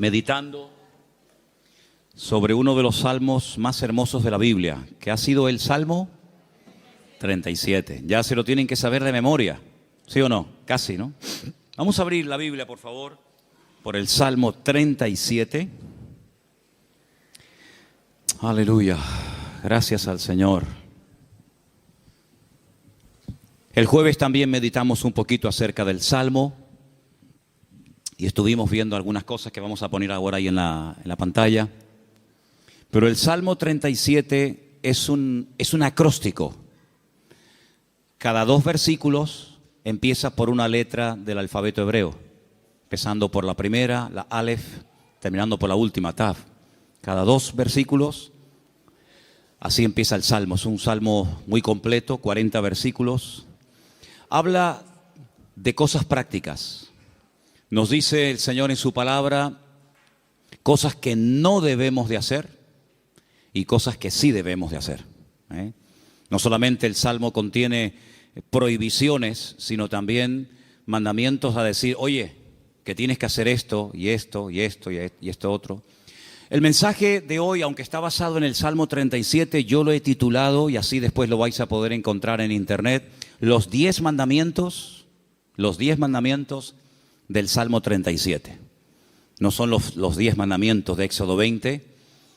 meditando sobre uno de los salmos más hermosos de la Biblia, que ha sido el Salmo 37. Ya se lo tienen que saber de memoria, ¿sí o no? Casi, ¿no? Vamos a abrir la Biblia, por favor, por el Salmo 37. Aleluya, gracias al Señor. El jueves también meditamos un poquito acerca del Salmo y estuvimos viendo algunas cosas que vamos a poner ahora ahí en la pantalla. Pero el Salmo 37 es un acróstico. Cada 2 versículos empieza por una letra del alfabeto hebreo, empezando por la primera, la Aleph, terminando por la última, Tav. Cada 2 versículos, así empieza el Salmo. Es un salmo muy completo, 40 versículos. Habla de cosas prácticas. Nos dice el Señor en su palabra cosas que no debemos de hacer y cosas que sí debemos de hacer. No solamente el Salmo contiene prohibiciones, sino también mandamientos a decir, oye, que tienes que hacer esto y esto y esto y esto otro. El mensaje de hoy, aunque está basado en el Salmo 37, yo lo he titulado, y así después lo vais a poder encontrar en internet, los 10 mandamientos del Salmo 37. No son los 10 mandamientos de Éxodo 20,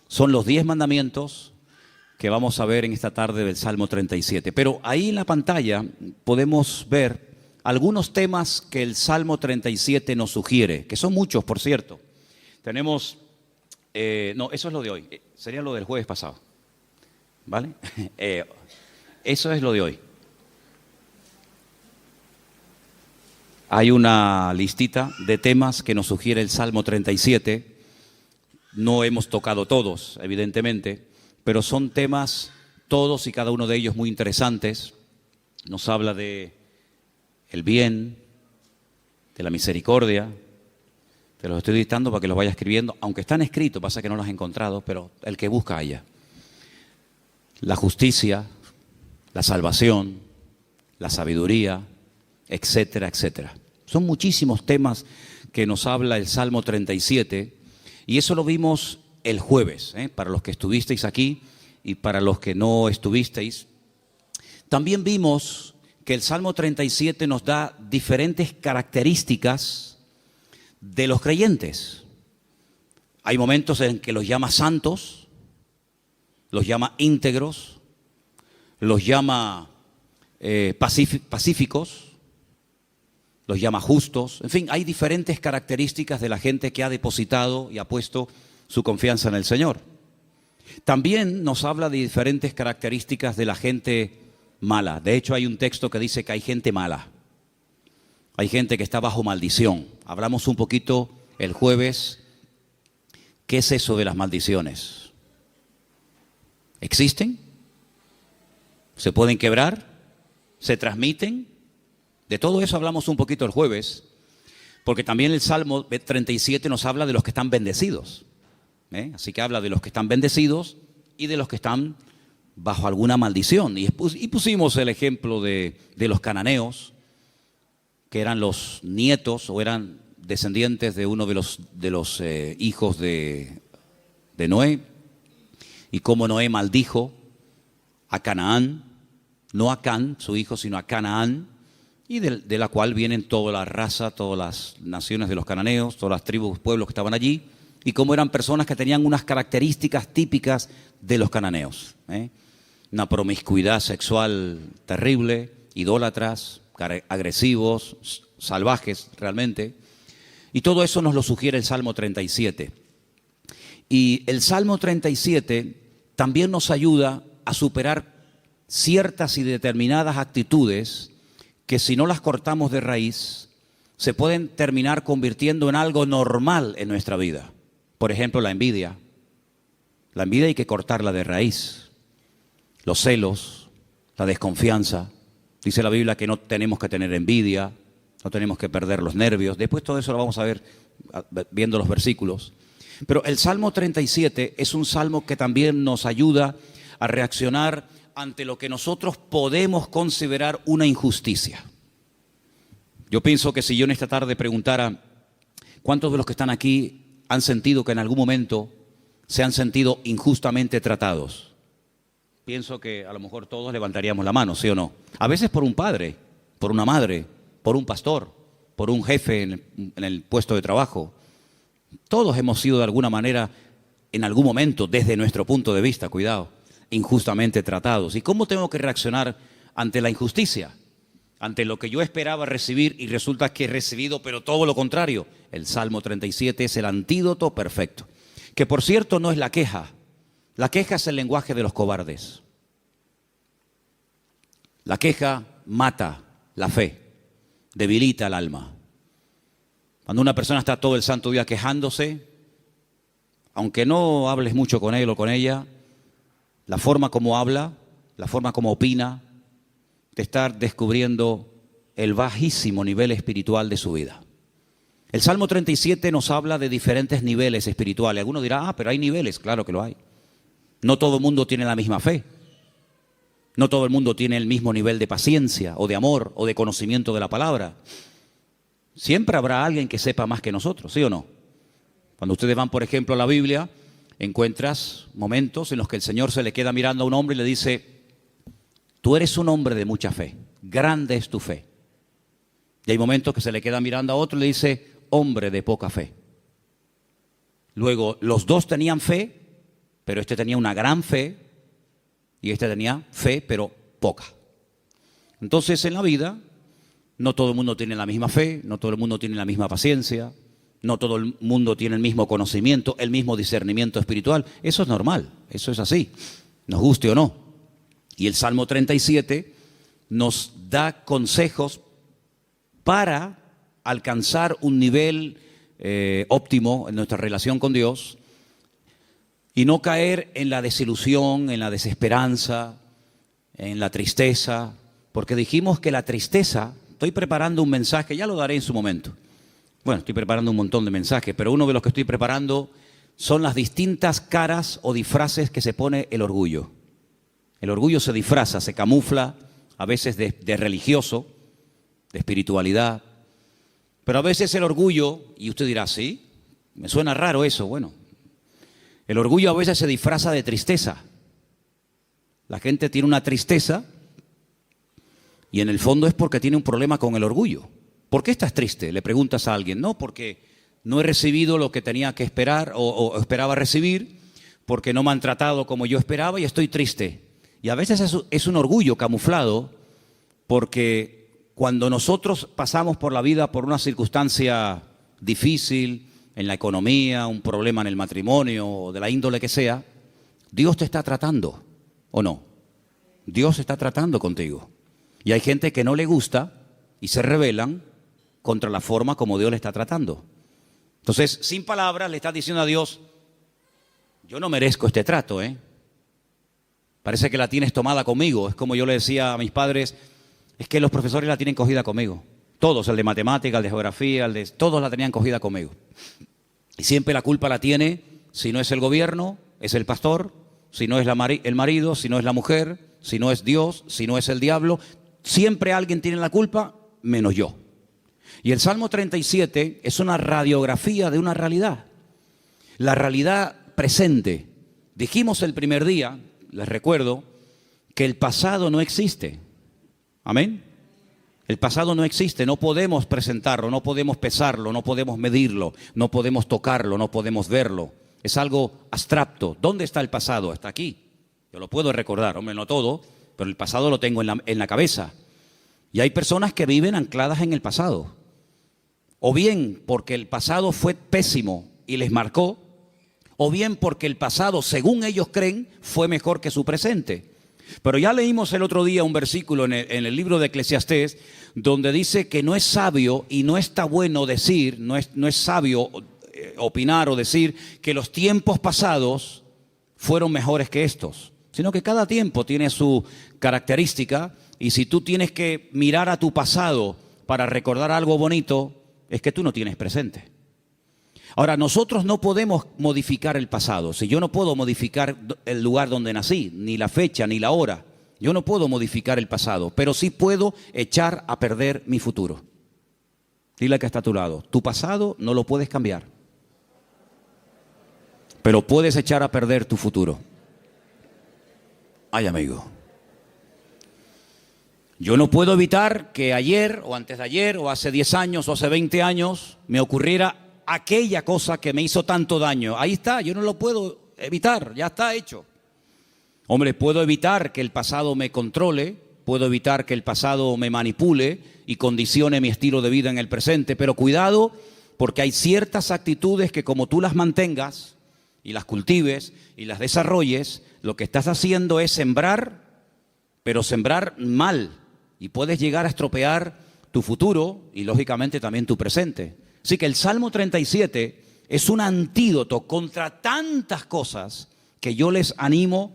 son los 10 mandamientos que vamos a ver en esta tarde del Salmo 37. Pero ahí en la pantalla podemos ver algunos temas que el Salmo 37 nos sugiere, que son muchos, por cierto. Tenemos, no, eso es lo de hoy, sería lo del jueves pasado, ¿vale? Eso es lo de hoy. Hay una listita de temas que nos sugiere el Salmo 37. No hemos tocado todos, evidentemente, pero son temas, todos y cada uno de ellos muy interesantes. Nos habla de el bien, de la misericordia. Te los estoy dictando para que los vayas escribiendo, aunque están escritos, pasa que no los he encontrado, pero el que busca haya. La justicia, la salvación, la sabiduría, etcétera, etcétera. Son muchísimos temas que nos habla el Salmo 37 y eso lo vimos el jueves, para los que estuvisteis aquí y para los que no estuvisteis. También vimos que el Salmo 37 nos da diferentes características de los creyentes. Hay momentos en que los llama santos, los llama íntegros, los llama pacíficos, los llama justos. En fin, hay diferentes características de la gente que ha depositado y ha puesto su confianza en el Señor. También nos habla de diferentes características de la gente mala. De hecho, hay un texto que dice que hay gente mala. Hay gente que está bajo maldición. Hablamos un poquito el jueves. ¿Qué es eso de las maldiciones? ¿Existen? ¿Se pueden quebrar? ¿Se transmiten? De todo eso hablamos un poquito el jueves, porque también el Salmo 37 nos habla de los que están bendecidos. Así que habla de los que están bendecidos y de los que están bajo alguna maldición. Y pusimos el ejemplo de los cananeos, que eran los nietos o eran descendientes de uno de los hijos de Noé, y cómo Noé maldijo a Canaán, no a Can, su hijo, sino a Canaán, y de la cual vienen toda la raza, todas las naciones de los cananeos, todas las tribus, pueblos que estaban allí, y cómo eran personas que tenían unas características típicas de los cananeos. Una promiscuidad sexual terrible, idólatras, agresivos, salvajes realmente. Y todo eso nos lo sugiere el Salmo 37. Y el Salmo 37 también nos ayuda a superar ciertas y determinadas actitudes que si no las cortamos de raíz, se pueden terminar convirtiendo en algo normal en nuestra vida. Por ejemplo, la envidia. La envidia hay que cortarla de raíz. Los celos, la desconfianza. Dice la Biblia que no tenemos que tener envidia, no tenemos que perder los nervios. Después todo eso lo vamos a ver viendo los versículos. Pero el Salmo 37 es un salmo que también nos ayuda a reaccionar ante lo que nosotros podemos considerar una injusticia. Yo pienso que si yo en esta tarde preguntara, ¿cuántos de los que están aquí han sentido que en algún momento se han sentido injustamente tratados? Pienso que a lo mejor todos levantaríamos la mano, ¿sí o no? A veces por un padre, por una madre, por un pastor, por un jefe en el puesto de trabajo. Todos hemos sido de alguna manera, en algún momento, desde nuestro punto de vista, cuidado, injustamente tratados. ¿Y cómo tengo que reaccionar ante la injusticia? Ante lo que yo esperaba recibir y resulta que he recibido, pero todo lo contrario. El Salmo 37 es el antídoto perfecto. Que por cierto no es la queja. La queja es el lenguaje de los cobardes. La queja mata la fe, debilita el alma. Cuando una persona está todo el santo día quejándose, aunque no hables mucho con él o con ella, la forma como habla, la forma como opina, te está descubriendo el bajísimo nivel espiritual de su vida. El Salmo 37 nos habla de diferentes niveles espirituales. Algunos dirán, pero hay niveles. Claro que lo hay. No todo el mundo tiene la misma fe. No todo el mundo tiene el mismo nivel de paciencia o de amor o de conocimiento de la palabra. Siempre habrá alguien que sepa más que nosotros, ¿sí o no? Cuando ustedes van, por ejemplo, a la Biblia, encuentras momentos en los que el Señor se le queda mirando a un hombre y le dice: tú eres un hombre de mucha fe, grande es tu fe. Y hay momentos que se le queda mirando a otro y le dice: hombre de poca fe. Luego, los dos tenían fe, pero este tenía una gran fe y este tenía fe, pero poca. Entonces, en la vida, no todo el mundo tiene la misma fe, no todo el mundo tiene la misma paciencia, no todo el mundo tiene el mismo conocimiento, el mismo discernimiento espiritual. Eso es normal, eso es así, nos guste o no. Y el Salmo 37 nos da consejos para alcanzar un nivel óptimo en nuestra relación con Dios y no caer en la desilusión, en la desesperanza, en la tristeza, porque dijimos que la tristeza, estoy preparando un mensaje, ya lo daré en su momento. Bueno, estoy preparando un montón de mensajes, pero uno de los que estoy preparando son las distintas caras o disfraces que se pone el orgullo. El orgullo se disfraza, se camufla, a veces de religioso, de espiritualidad, pero a veces el orgullo, y usted dirá, ¿sí? Me suena raro eso. Bueno, el orgullo a veces se disfraza de tristeza. La gente tiene una tristeza y en el fondo es porque tiene un problema con el orgullo. ¿Por qué estás triste?, le preguntas a alguien. No, porque no he recibido lo que tenía que esperar o esperaba recibir, porque no me han tratado como yo esperaba y estoy triste. Y a veces es un orgullo camuflado, porque cuando nosotros pasamos por la vida por una circunstancia difícil, en la economía, un problema en el matrimonio, o de la índole que sea, Dios te está tratando, ¿o no? Dios está tratando contigo. Y hay gente que no le gusta y se rebelan contra la forma como Dios le está tratando. Entonces, sin palabras, le estás diciendo a Dios: yo no merezco este trato, Parece que la tienes tomada conmigo. Es como yo le decía a mis padres: es que los profesores la tienen cogida conmigo. Todos, el de matemática, el de geografía, todos la tenían cogida conmigo. Y siempre la culpa la tiene, si no es el gobierno, es el pastor, si no es el marido, si no es la mujer, si no es Dios, si no es el diablo. Siempre alguien tiene la culpa, menos yo. Y el Salmo 37 es una radiografía de una realidad. La realidad presente. Dijimos el primer día, les recuerdo, que el pasado no existe. Amén. El pasado no existe, no podemos presentarlo, no podemos pesarlo, no podemos medirlo, no podemos tocarlo, no podemos verlo. Es algo abstracto. ¿Dónde está el pasado? Está aquí. Yo lo puedo recordar, hombre, no todo, pero el pasado lo tengo en la cabeza. Y hay personas que viven ancladas en el pasado. O bien porque el pasado fue pésimo y les marcó, o bien porque el pasado, según ellos creen, fue mejor que su presente. Pero ya leímos el otro día un versículo en el libro de Eclesiastés donde dice que no es sabio y no está bueno decir, no es sabio opinar o decir que los tiempos pasados fueron mejores que estos, sino que cada tiempo tiene su característica, y si tú tienes que mirar a tu pasado para recordar algo bonito, es que tú no tienes presente. Ahora, nosotros no podemos modificar el pasado. Si yo no puedo modificar el lugar donde nací, ni la fecha, ni la hora, yo no puedo modificar el pasado, pero sí puedo echar a perder mi futuro. Dile al que está a tu lado: tu pasado no lo puedes cambiar. pero puedes echar a perder tu futuro. Ay, amigo. Yo no puedo evitar que ayer o antes de ayer o hace 10 años o hace 20 años me ocurriera aquella cosa que me hizo tanto daño. Ahí está, yo no lo puedo evitar, ya está hecho. Hombre, puedo evitar que el pasado me controle, puedo evitar que el pasado me manipule y condicione mi estilo de vida en el presente, pero cuidado, porque hay ciertas actitudes que como tú las mantengas y las cultives y las desarrolles, lo que estás haciendo es sembrar, pero sembrar mal, y puedes llegar a estropear tu futuro y lógicamente también tu presente. Así que el Salmo 37 es un antídoto contra tantas cosas que yo les animo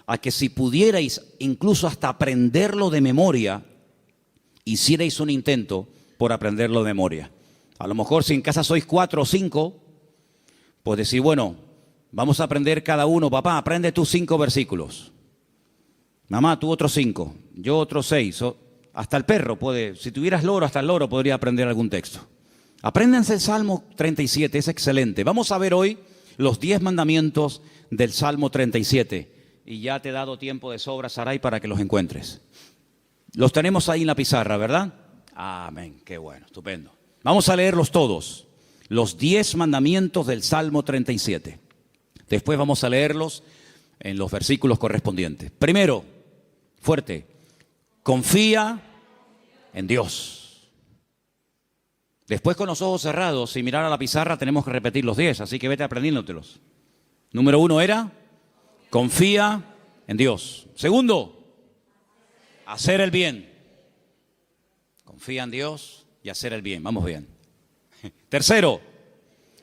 a que si pudierais incluso hasta aprenderlo de memoria, hicierais un intento por aprenderlo de memoria. A lo mejor si en casa sois 4 o 5, pues decir, bueno, vamos a aprender cada uno, papá, aprende tú 5 versículos. Mamá, tú otros 5, yo otros 6. Hasta el perro puede, si tuvieras loro, hasta el loro podría aprender algún texto. Apréndanse el Salmo 37, es excelente. Vamos a ver hoy los 10 mandamientos del Salmo 37. Y ya te he dado tiempo de sobra, Saray, para que los encuentres. Los tenemos ahí en la pizarra, ¿verdad? Amén, qué bueno, estupendo. Vamos a leerlos todos, los 10 mandamientos del Salmo 37. Después vamos a leerlos en los versículos correspondientes. Primero, fuerte, confía en Dios. Después, con los ojos cerrados, sin mirar a la pizarra, tenemos que repetir los 10, así que vete aprendiéndotelos. Número 1 era, confía en Dios. Segundo, hacer el bien. Confía en Dios y hacer el bien. Vamos bien. Tercero,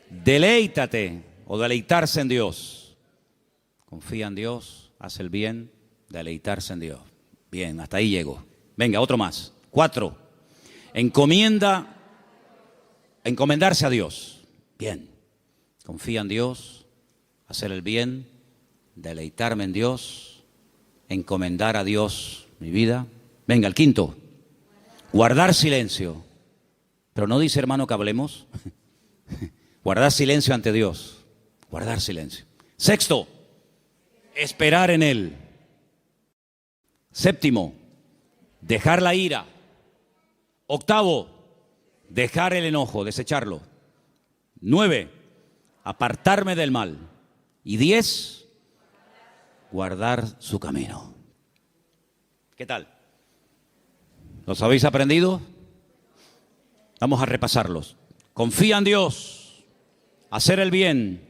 deleítate o deleitarse en Dios. Confía en Dios, haz el bien, deleitarse en Dios. Bien, hasta ahí llego. Venga, otro más. 4, encomendarse a Dios. Bien, confía en Dios, hacer el bien, deleitarme en Dios, encomendar a Dios mi vida. Venga, el 5, guardar silencio. Pero no dice, hermano, que hablemos. Guardar silencio ante Dios. Guardar silencio. 6, esperar en Él. 7, dejar la ira. 8, dejar el enojo, desecharlo. 9, apartarme del mal. Y 10, guardar su camino. ¿Qué tal? ¿Los habéis aprendido? Vamos a repasarlos. Confía en Dios, hacer el bien,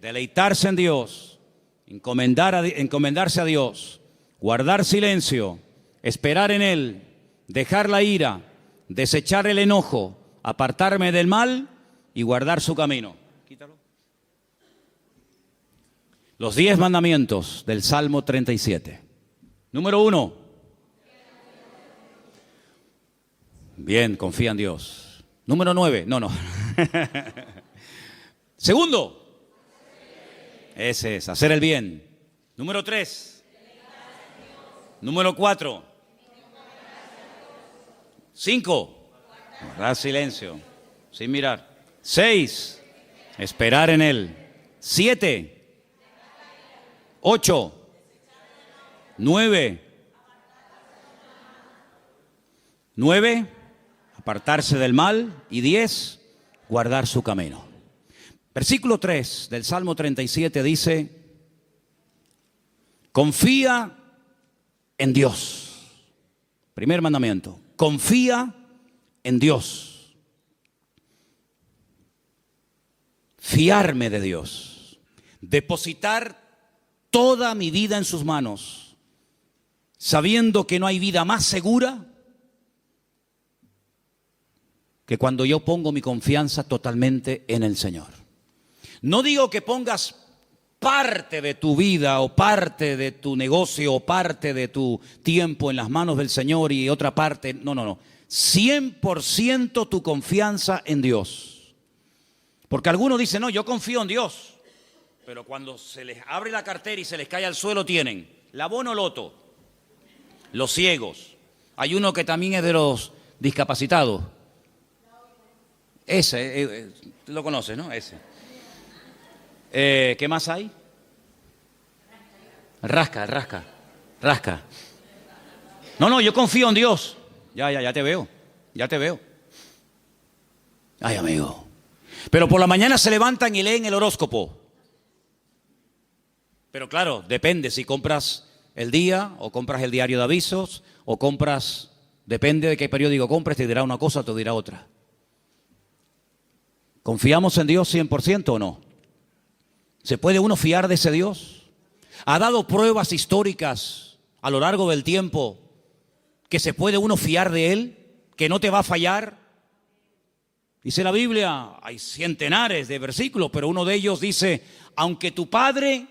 deleitarse en Dios, encomendarse a Dios, guardar silencio, esperar en Él, dejar la ira, desechar el enojo, apartarme del mal y guardar su camino. Quítalo. Los 10 mandamientos del Salmo 37. Número 1. Bien, confía en Dios. Número 9. No. Segundo. Ese es, hacer el bien. Número 3. Número 4. 5. Guardar silencio, sin mirar. 6. Esperar en Él. 7. 8. 9. 9. Apartarse del mal. Y 10. Guardar su camino. Versículo 3 del Salmo 37 dice, confía en Dios. Primer mandamiento, confía en Dios. Fiarme de Dios. Depositar toda mi vida en sus manos, sabiendo que no hay vida más segura que cuando yo pongo mi confianza totalmente en el Señor. No digo que pongas parte de tu vida o parte de tu negocio o parte de tu tiempo en las manos del Señor y otra parte, no. 100% tu confianza en Dios. Porque algunos dicen, no, yo confío en Dios. Pero cuando se les abre la cartera y se les cae al suelo tienen la Bonoloto, los ciegos. Hay uno que también es de los discapacitados. Ese, lo conoces, ¿no? Ese. ¿Qué más hay? Rasca. No, yo confío en Dios. Ya te veo. Ay, amigo. Pero por la mañana se levantan y leen el horóscopo. Pero claro, depende si compras el día o compras el diario de avisos o compras, depende de qué periódico compres, te dirá una cosa o te dirá otra. ¿Confiamos en Dios 100% o no? ¿Se puede uno fiar de ese Dios? ¿Ha dado pruebas históricas a lo largo del tiempo que se puede uno fiar de Él? ¿Que no te va a fallar? Dice la Biblia, hay centenares de versículos, pero uno de ellos dice, aunque tu padre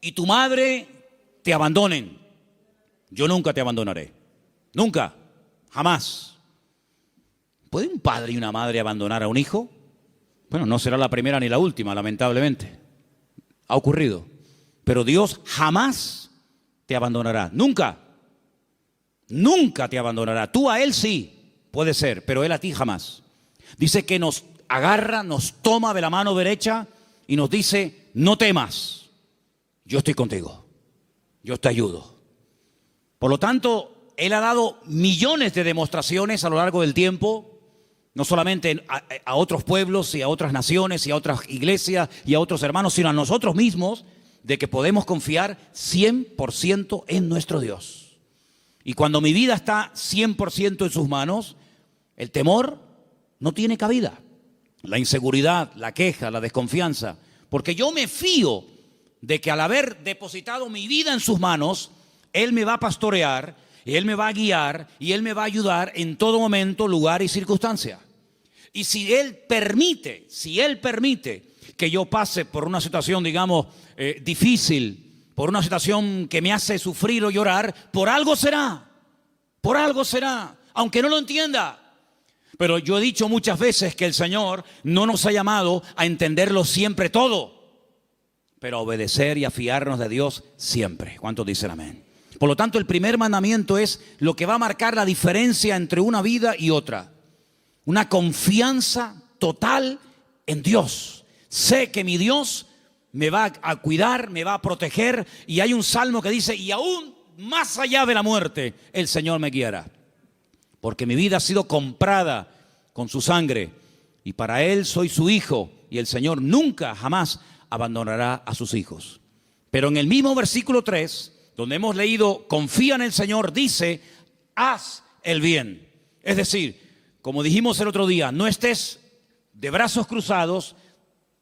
y tu madre te abandonen, yo nunca te abandonaré. Nunca, jamás. ¿Puede un padre y una madre abandonar a un hijo? Bueno, no será la primera ni la última, lamentablemente. Ha ocurrido. Pero Dios jamás te abandonará. Nunca. Nunca te abandonará. Tú a Él sí, puede ser, pero Él a ti jamás. Dice que nos agarra, nos toma de la mano derecha y nos dice, no temas, yo estoy contigo, yo te ayudo. Por lo tanto, Él ha dado millones de demostraciones a lo largo del tiempo, no solamente a otros pueblos y a otras naciones y a otras iglesias y a otros hermanos, sino a nosotros mismos, de que podemos confiar 100% en nuestro Dios. Y cuando mi vida está 100% en sus manos, el temor no tiene cabida. La inseguridad, la queja, la desconfianza. Porque yo me fío de que al haber depositado mi vida en sus manos, Él me va a pastorear, Él me va a guiar y Él me va a ayudar en todo momento, lugar y circunstancia. Y si Él permite que yo pase por una situación, digamos, difícil, por una situación que me hace sufrir o llorar, por algo será, aunque no lo entienda. Pero yo he dicho muchas veces que el Señor no nos ha llamado a entenderlo siempre todo, pero a obedecer y a fiarnos de Dios siempre. ¿Cuántos dicen amén? Por lo tanto, el primer mandamiento es lo que va a marcar la diferencia entre una vida y otra. Una confianza total en Dios. Sé que mi Dios me va a cuidar, me va a proteger. Y hay un salmo que dice, y aún más allá de la muerte, el Señor me guiará. Porque mi vida ha sido comprada con su sangre. Y para Él soy su hijo. Y el Señor nunca, jamás abandonará a sus hijos. Pero en el mismo versículo 3, donde hemos leído, confía en el Señor, dice, haz el bien. Es decir, como dijimos el otro día, no estés de brazos cruzados,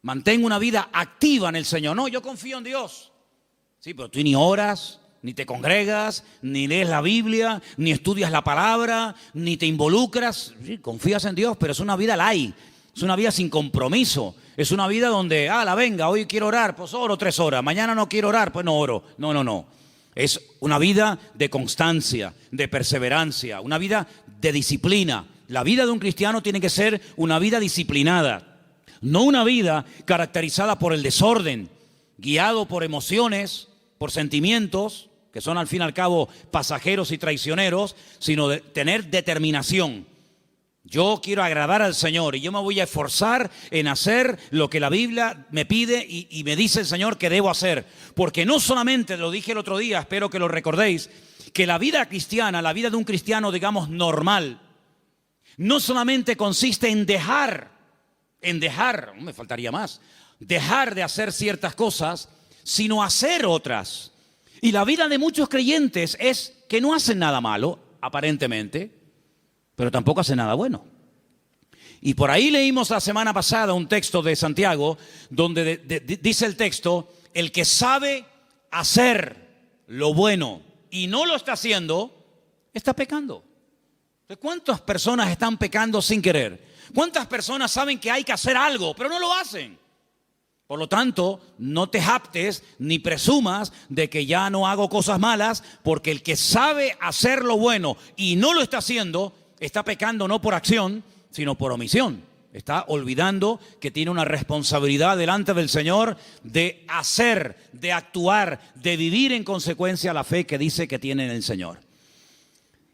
mantén una vida activa en el Señor. No, yo confío en Dios. Sí, pero tú ni oras, ni te congregas, ni lees la Biblia, ni estudias la palabra, ni te involucras. Sí, confías en Dios, pero es una vida light, es una vida sin compromiso. Es una vida donde, venga, hoy quiero orar, pues oro 3 horas. Mañana no quiero orar, pues no oro. No. Es una vida de constancia, de perseverancia, una vida de disciplina. La vida de un cristiano tiene que ser una vida disciplinada, no una vida caracterizada por el desorden, guiado por emociones, por sentimientos, que son al fin y al cabo pasajeros y traicioneros, sino de tener determinación. Yo quiero agradar al Señor y yo me voy a esforzar en hacer lo que la Biblia me pide y me dice el Señor que debo hacer. Porque no solamente, lo dije el otro día, espero que lo recordéis, que la vida cristiana, la vida de un cristiano, digamos, normal, no solamente consiste en dejar, no me faltaría más, dejar de hacer ciertas cosas, sino hacer otras. Y la vida de muchos creyentes es que no hacen nada malo, aparentemente, pero tampoco hacen nada bueno. Y por ahí leímos la semana pasada un texto de Santiago, donde dice el texto, el que sabe hacer lo bueno y no lo está haciendo, está pecando. ¿Cuántas personas están pecando sin querer? ¿Cuántas personas saben que hay que hacer algo, pero no lo hacen? Por lo tanto, no te jactes ni presumas de que ya no hago cosas malas, porque el que sabe hacer lo bueno y no lo está haciendo, está pecando no por acción, sino por omisión. Está olvidando que tiene una responsabilidad delante del Señor de hacer, de actuar, de vivir en consecuencia la fe que dice que tiene en el Señor.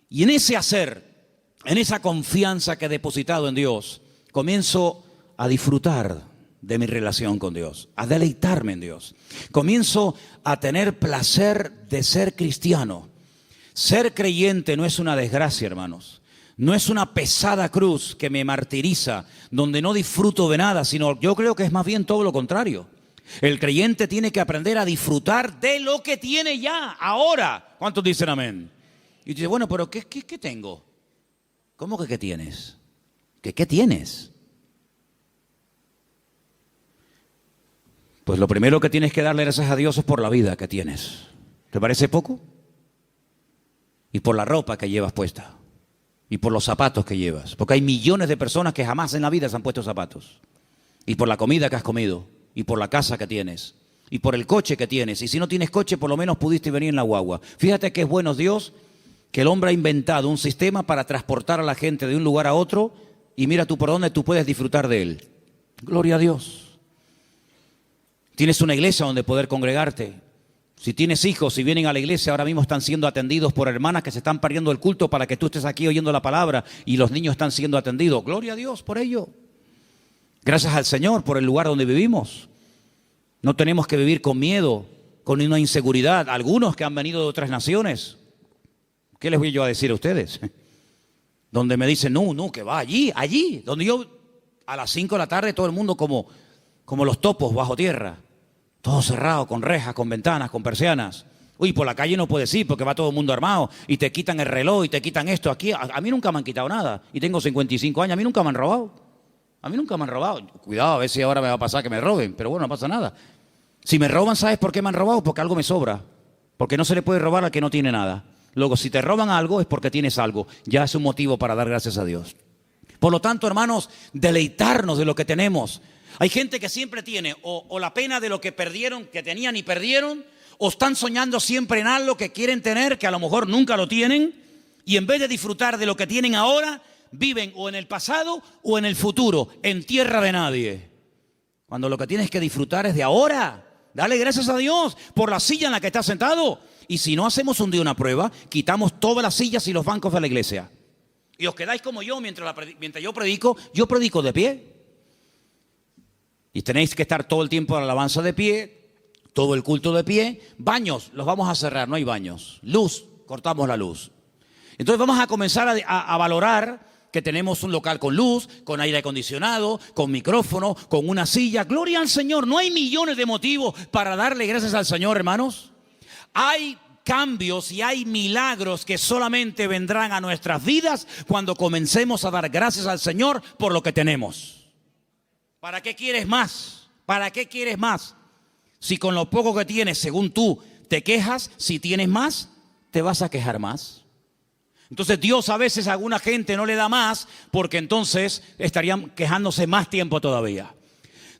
Y en ese hacer, en esa confianza que he depositado en Dios, comienzo a disfrutar de mi relación con Dios, a deleitarme en Dios. Comienzo a tener placer de ser cristiano. Ser creyente no es una desgracia, hermanos. No es una pesada cruz que me martiriza, donde no disfruto de nada, sino yo creo que es más bien todo lo contrario. El creyente tiene que aprender a disfrutar de lo que tiene ya, ahora. ¿Cuántos dicen amén? Y dice, bueno, pero ¿qué tengo? ¿Cómo que qué tienes? ¿Qué tienes? Pues lo primero que tienes que darle gracias a Dios es por la vida que tienes. ¿Te parece poco? Y por la ropa que llevas puesta. Y por los zapatos que llevas. Porque hay millones de personas que jamás en la vida se han puesto zapatos. Y por la comida que has comido. Y por la casa que tienes. Y por el coche que tienes. Y si no tienes coche, por lo menos pudiste venir en la guagua. Fíjate que es bueno Dios que el hombre ha inventado un sistema para transportar a la gente de un lugar a otro. Y mira tú por dónde tú puedes disfrutar de él. Gloria a Dios. Tienes una iglesia donde poder congregarte. Si tienes hijos, si vienen a la iglesia, ahora mismo están siendo atendidos por hermanas que se están perdiendo el culto para que tú estés aquí oyendo la palabra y los niños están siendo atendidos. Gloria a Dios por ello. Gracias al Señor por el lugar donde vivimos. No tenemos que vivir con miedo, con una inseguridad. Algunos que han venido de otras naciones, ¿qué les voy yo a decir a ustedes? Donde me dicen, no, que va allí, donde yo a las 5 de la tarde todo el mundo como los topos bajo tierra. Todo cerrado, con rejas, con ventanas, con persianas. Uy, por la calle no puedes ir porque va todo el mundo armado y te quitan el reloj y te quitan esto. Aquí a mí nunca me han quitado nada y tengo 55 años, a mí nunca me han robado. Cuidado, a ver si ahora me va a pasar que me roben, pero bueno, no pasa nada. Si me roban, ¿sabes por qué me han robado? Porque algo me sobra. Porque no se le puede robar al que no tiene nada. Luego, si te roban algo es porque tienes algo. Ya es un motivo para dar gracias a Dios. Por lo tanto, hermanos, deleitarnos de lo que tenemos. Hay gente que siempre tiene o la pena de lo que perdieron, que tenían y perdieron, o están soñando siempre en algo que quieren tener, que a lo mejor nunca lo tienen, y en vez de disfrutar de lo que tienen ahora, viven o en el pasado o en el futuro, en tierra de nadie. Cuando lo que tienes que disfrutar es de ahora. Dale gracias a Dios por la silla en la que estás sentado. Y si no hacemos un día una prueba, quitamos todas las sillas y los bancos de la iglesia. Y os quedáis como yo mientras yo predico de pie. Y tenéis que estar todo el tiempo en la alabanza de pie, todo el culto de pie. Baños, los vamos a cerrar, no hay baños. Luz, cortamos la luz. Entonces vamos a comenzar a valorar que tenemos un local con luz, con aire acondicionado, con micrófono, con una silla. Gloria al Señor, no hay millones de motivos para darle gracias al Señor, hermanos. Hay cambios y hay milagros que solamente vendrán a nuestras vidas cuando comencemos a dar gracias al Señor por lo que tenemos. ¿Para qué quieres más? ¿Para qué quieres más? Si con lo poco que tienes, según tú, te quejas, si tienes más, te vas a quejar más. Entonces Dios a veces a alguna gente no le da más porque entonces estarían quejándose más tiempo todavía.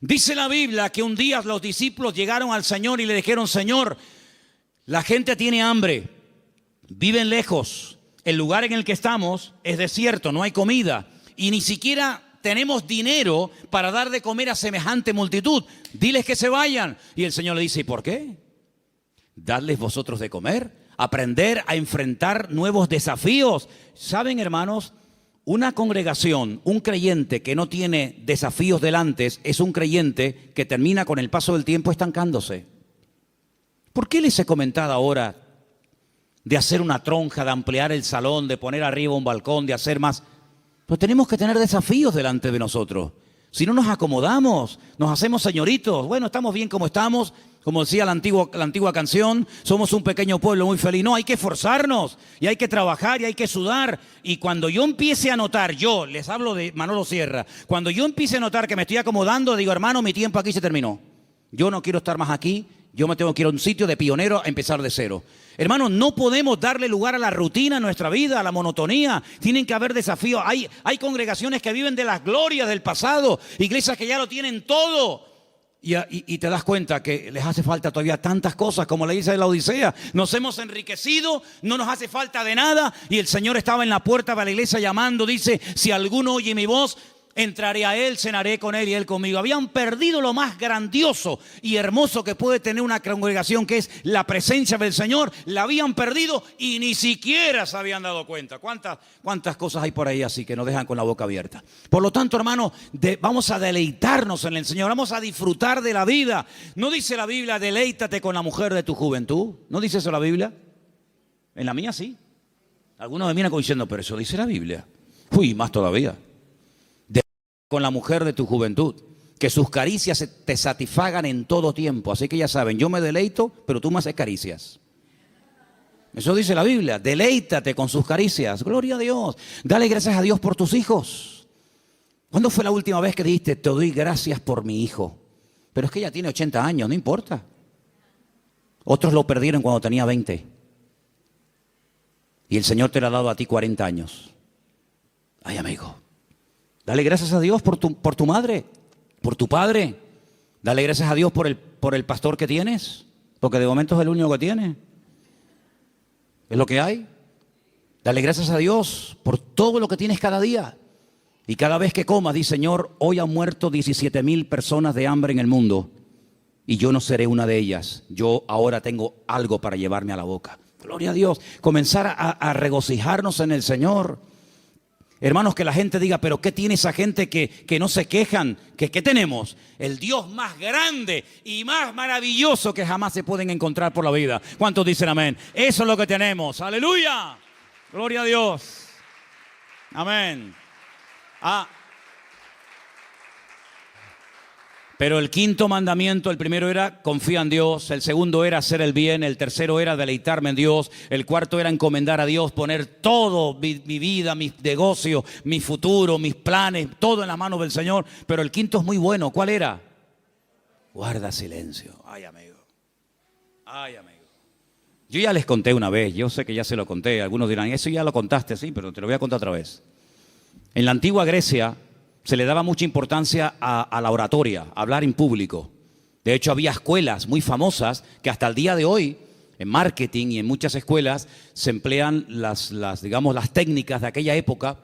Dice la Biblia que un día los discípulos llegaron al Señor y le dijeron, Señor, la gente tiene hambre, viven lejos, el lugar en el que estamos es desierto, no hay comida y ni siquiera tenemos dinero para dar de comer a semejante multitud. Diles que se vayan. Y el Señor le dice, ¿y por qué? Dadles vosotros de comer. Aprender a enfrentar nuevos desafíos. ¿Saben, hermanos? Una congregación, un creyente que no tiene desafíos delante, es un creyente que termina con el paso del tiempo estancándose. ¿Por qué les he comentado ahora de hacer una tronja, de ampliar el salón, de poner arriba un balcón, de hacer más? Pero tenemos que tener desafíos delante de nosotros. Si no nos acomodamos, nos hacemos señoritos. Bueno, estamos bien como estamos, como decía la antigua canción, somos un pequeño pueblo muy feliz. No, hay que esforzarnos y hay que trabajar y hay que sudar. Y cuando yo empiece a notar, yo les hablo de Manolo Sierra, cuando yo empiece a notar que me estoy acomodando, digo, hermano, mi tiempo aquí se terminó. Yo no quiero estar más aquí. Yo me tengo que ir a un sitio de pionero a empezar de cero. Hermanos, no podemos darle lugar a la rutina en nuestra vida, a la monotonía. Tienen que haber desafíos. Hay congregaciones que viven de las glorias del pasado, iglesias que ya lo tienen todo. Y te das cuenta que les hace falta todavía tantas cosas, como le dice la Odisea. Nos hemos enriquecido, no nos hace falta de nada. Y el Señor estaba en la puerta de la iglesia llamando, dice, si alguno oye mi voz, entraré a Él, cenaré con Él y Él conmigo. Habían perdido lo más grandioso y hermoso que puede tener una congregación, que es la presencia del Señor. La habían perdido y ni siquiera se habían dado cuenta. ¿Cuántas cosas hay por ahí así que nos dejan con la boca abierta? Por lo tanto, hermano, vamos a deleitarnos en el Señor, vamos a disfrutar de la vida. ¿No dice la Biblia, deleítate con la mujer de tu juventud? ¿No dice eso la Biblia? En la mía sí. Algunos me miran como diciendo, pero eso dice la Biblia. Uy, más todavía. Con la mujer de tu juventud, que sus caricias te satisfagan en todo tiempo. Así que ya saben, yo me deleito, pero tú me haces caricias. Eso dice la Biblia, deleítate con sus caricias. Gloria a Dios. Dale gracias a Dios por tus hijos. ¿Cuándo fue la última vez que dijiste, te doy gracias por mi hijo? Pero es que ella tiene 80 años, no importa. Otros lo perdieron cuando tenía 20. Y el Señor te lo ha dado a ti 40 años. Ay, amigo. Dale gracias a Dios por tu madre, por tu padre. Dale gracias a Dios por el pastor que tienes, porque de momento es el único que tiene. Es lo que hay. Dale gracias a Dios por todo lo que tienes cada día. Y cada vez que comas, di, Señor, hoy han muerto 17,000 personas de hambre en el mundo y yo no seré una de ellas. Yo ahora tengo algo para llevarme a la boca. Gloria a Dios. Comenzar a regocijarnos en el Señor. Hermanos, que la gente diga, pero ¿qué tiene esa gente que no se quejan? ¿Qué tenemos? El Dios más grande y más maravilloso que jamás se pueden encontrar por la vida. ¿Cuántos dicen amén? Eso es lo que tenemos. ¡Aleluya! Gloria a Dios. Amén. Pero el quinto mandamiento, el primero era confía en Dios, el segundo era hacer el bien, el tercero era deleitarme en Dios, el cuarto era encomendar a Dios, poner todo, mi vida, mis negocios, mi futuro, mis planes, todo en las manos del Señor. Pero el quinto es muy bueno. ¿Cuál era? Guarda silencio. Ay, amigo. Ay, amigo. Yo ya les conté una vez, yo sé que ya se lo conté. Algunos dirán, eso ya lo contaste, sí, pero te lo voy a contar otra vez. En la antigua Grecia se le daba mucha importancia a la oratoria, a hablar en público. De hecho, había escuelas muy famosas que hasta el día de hoy, en marketing y en muchas escuelas, se emplean las técnicas de aquella época,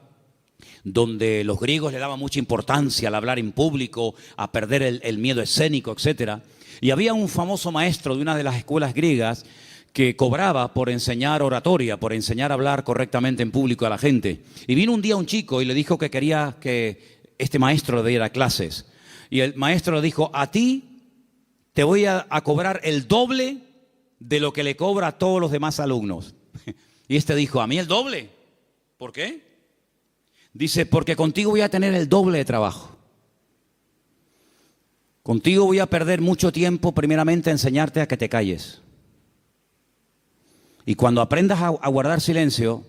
donde los griegos le daban mucha importancia al hablar en público, a perder el miedo escénico, etc. Y había un famoso maestro de una de las escuelas griegas que cobraba por enseñar oratoria, por enseñar a hablar correctamente en público a la gente. Y vino un día un chico y le dijo que quería que este maestro le diera clases. Y el maestro le dijo, a ti te voy a cobrar el doble de lo que le cobra a todos los demás alumnos. Y este dijo, ¿a mí el doble? ¿Por qué? Dice, porque contigo voy a tener el doble de trabajo. Contigo voy a perder mucho tiempo primeramente a enseñarte a que te calles. Y cuando aprendas a guardar silencio,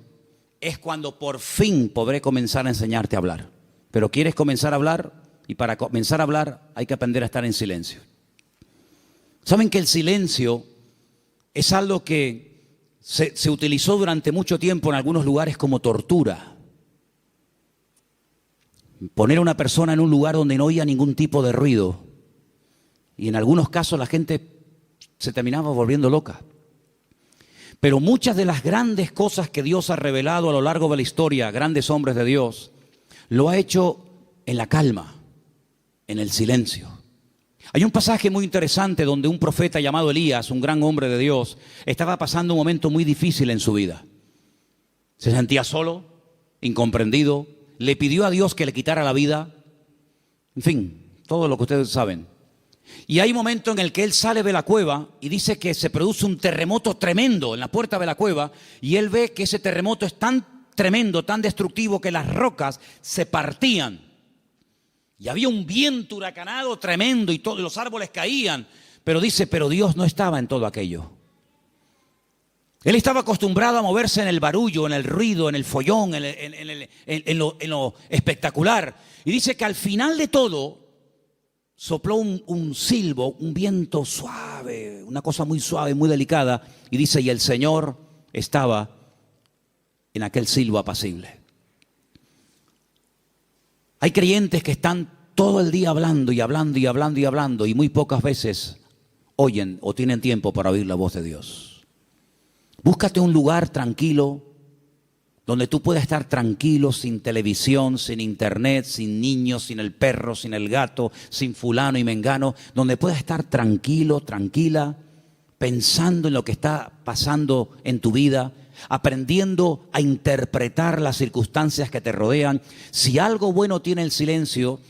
es cuando por fin podré comenzar a enseñarte a hablar. Pero quieres comenzar a hablar, y para comenzar a hablar hay que aprender a estar en silencio. ¿Saben que el silencio es algo que se utilizó durante mucho tiempo en algunos lugares como tortura? Poner a una persona en un lugar donde no oía ningún tipo de ruido. Y en algunos casos la gente se terminaba volviendo loca. Pero muchas de las grandes cosas que Dios ha revelado a lo largo de la historia, grandes hombres de Dios, lo ha hecho en la calma, en el silencio. Hay un pasaje muy interesante donde un profeta llamado Elías, un gran hombre de Dios, estaba pasando un momento muy difícil en su vida. Se sentía solo, incomprendido, le pidió a Dios que le quitara la vida. En fin, todo lo que ustedes saben. Y hay un momento en el que él sale de la cueva y dice que se produce un terremoto tremendo en la puerta de la cueva, y él ve que ese terremoto es tan tremendo, tan destructivo, que las rocas se partían. Y había un viento huracanado tremendo y todos los árboles caían. Pero dice, pero Dios no estaba en todo aquello. Él estaba acostumbrado a moverse en el barullo, en el ruido, en el follón, en lo espectacular. Y dice que al final de todo sopló un silbo, un viento suave, una cosa muy suave, muy delicada. Y dice, y el Señor estaba en aquel silbo apacible. Hay creyentes que están todo el día hablando y hablando y hablando y hablando, y muy pocas veces oyen o tienen tiempo para oír la voz de Dios. Búscate un lugar tranquilo, donde tú puedas estar tranquilo, sin televisión, sin internet, sin niños, sin el perro, sin el gato, sin fulano y mengano, donde puedas estar tranquilo, tranquila, pensando en lo que está pasando en tu vida, aprendiendo a interpretar las circunstancias que te rodean. Si algo bueno tiene el silencio,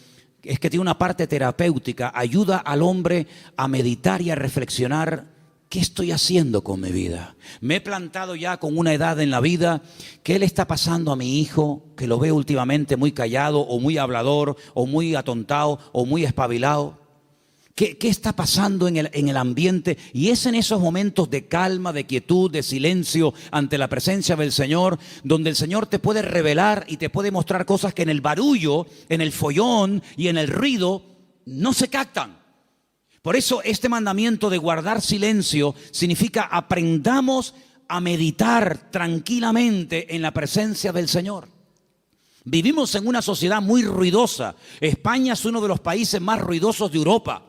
es que tiene una parte terapéutica, ayuda al hombre a meditar y a reflexionar. ¿Qué estoy haciendo con mi vida? Me he plantado ya con una edad en la vida. ¿Qué le está pasando a mi hijo? Que lo veo últimamente muy callado o muy hablador o muy atontado o muy espabilado. ¿Qué está pasando en el ambiente? Y es en esos momentos de calma, de quietud, de silencio ante la presencia del Señor, donde el Señor te puede revelar y te puede mostrar cosas que en el barullo, en el follón y en el ruido no se captan. Por eso este mandamiento de guardar silencio significa aprendamos a meditar tranquilamente en la presencia del Señor. Vivimos en una sociedad muy ruidosa. España es uno de los países más ruidosos de Europa.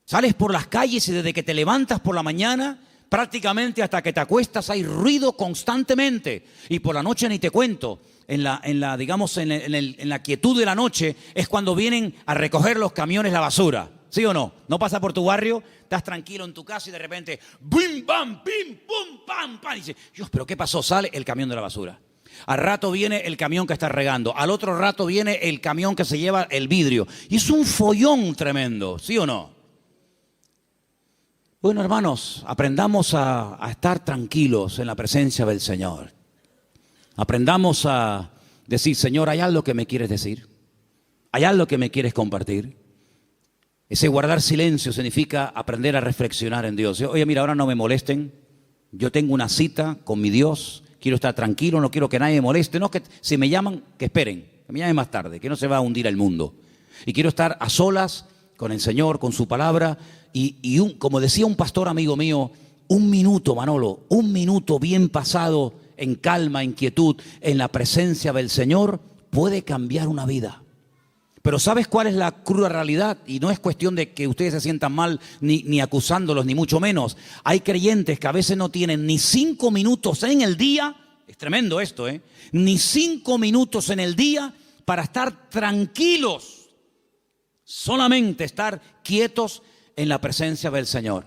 Sales por las calles y desde que te levantas por la mañana, prácticamente hasta que te acuestas hay ruido constantemente. Y por la noche ni te cuento. En la quietud de la noche es cuando vienen a recoger los camiones la basura. ¿Sí o no? No pasa por tu barrio, estás tranquilo en tu casa y de repente ¡bim, bam, pim, pum, pam, pam! Y dices, Dios, ¿pero qué pasó? Sale el camión de la basura. Al rato viene el camión que está regando. Al otro rato viene el camión que se lleva el vidrio. Y es un follón tremendo, ¿sí o no? Bueno, hermanos, aprendamos a estar tranquilos en la presencia del Señor. Aprendamos a decir, Señor, ¿hay algo que me quieres decir? ¿Hay algo que me quieres compartir? Ese guardar silencio significa aprender a reflexionar en Dios. Oye, mira, ahora no me molesten. Yo tengo una cita con mi Dios. Quiero estar tranquilo, no quiero que nadie me moleste. No, que si me llaman, que esperen. Que me llamen más tarde, que no se va a hundir el mundo. Y quiero estar a solas con el Señor, con su palabra. Como decía un pastor amigo mío, un minuto, Manolo, un minuto bien pasado en calma, en quietud, en la presencia del Señor, puede cambiar una vida. Pero ¿sabes cuál es la cruda realidad? Y no es cuestión de que ustedes se sientan mal ni acusándolos, ni mucho menos. Hay creyentes que a veces no tienen ni 5 minutos en el día, es tremendo esto, ni 5 minutos en el día para estar tranquilos, solamente estar quietos en la presencia del Señor.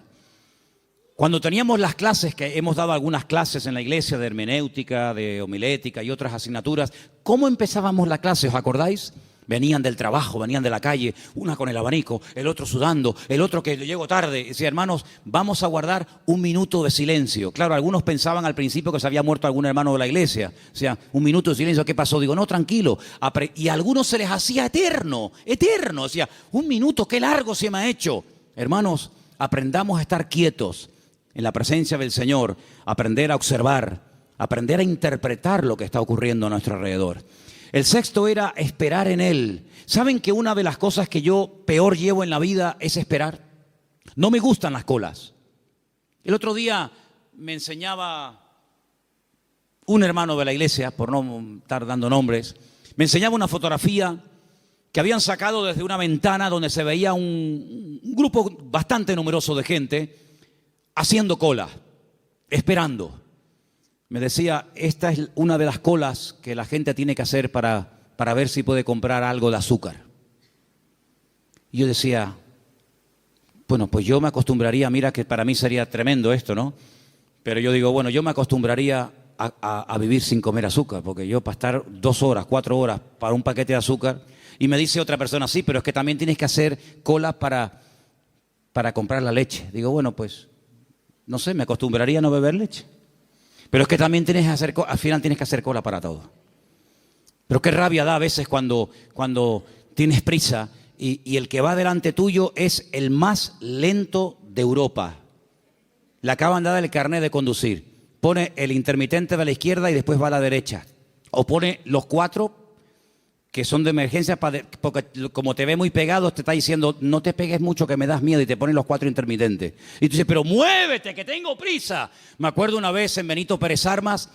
Cuando teníamos las clases, que hemos dado algunas clases en la iglesia de hermenéutica, de homilética y otras asignaturas, ¿cómo empezábamos la clase? ¿Os acordáis? Venían del trabajo, venían de la calle, una con el abanico, el otro sudando, el otro que llegó tarde. Decía, hermanos, vamos a guardar un minuto de silencio. Claro, algunos pensaban al principio que se había muerto algún hermano de la iglesia. O sea, un minuto de silencio, ¿qué pasó? Digo, no, tranquilo. Y a algunos se les hacía eterno, eterno. O sea, un minuto, qué largo se me ha hecho. Hermanos, aprendamos a estar quietos en la presencia del Señor, aprender a observar, aprender a interpretar lo que está ocurriendo a nuestro alrededor. El sexto era esperar en Él. ¿Saben que una de las cosas que yo peor llevo en la vida es esperar? No me gustan las colas. El otro día me enseñaba un hermano de la iglesia, por no estar dando nombres, me enseñaba una fotografía que habían sacado desde una ventana donde se veía un grupo bastante numeroso de gente haciendo cola, esperando. Me decía, esta es una de las colas que la gente tiene que hacer para ver si puede comprar algo de azúcar. Y yo decía, bueno, pues yo me acostumbraría, mira que para mí sería tremendo esto, ¿no? Pero yo digo, bueno, yo me acostumbraría a vivir sin comer azúcar, porque yo para estar 2 horas, 4 horas para un paquete de azúcar, y me dice otra persona, sí, pero es que también tienes que hacer cola para comprar la leche. Digo, bueno, pues, no sé, me acostumbraría a no beber leche. Pero es que también al final tienes que hacer cola para todo. Pero qué rabia da a veces cuando tienes prisa y el que va delante tuyo es el más lento de Europa. Le acaban de dar el carnet de conducir. Pone el intermitente de la izquierda y después va a la derecha. O pone los 4 que son de emergencia, porque como te ve muy pegado, te está diciendo, no te pegues mucho que me das miedo, y te ponen los 4 intermitentes. Y tú dices, pero muévete, que tengo prisa. Me acuerdo una vez en Benito Pérez Armas,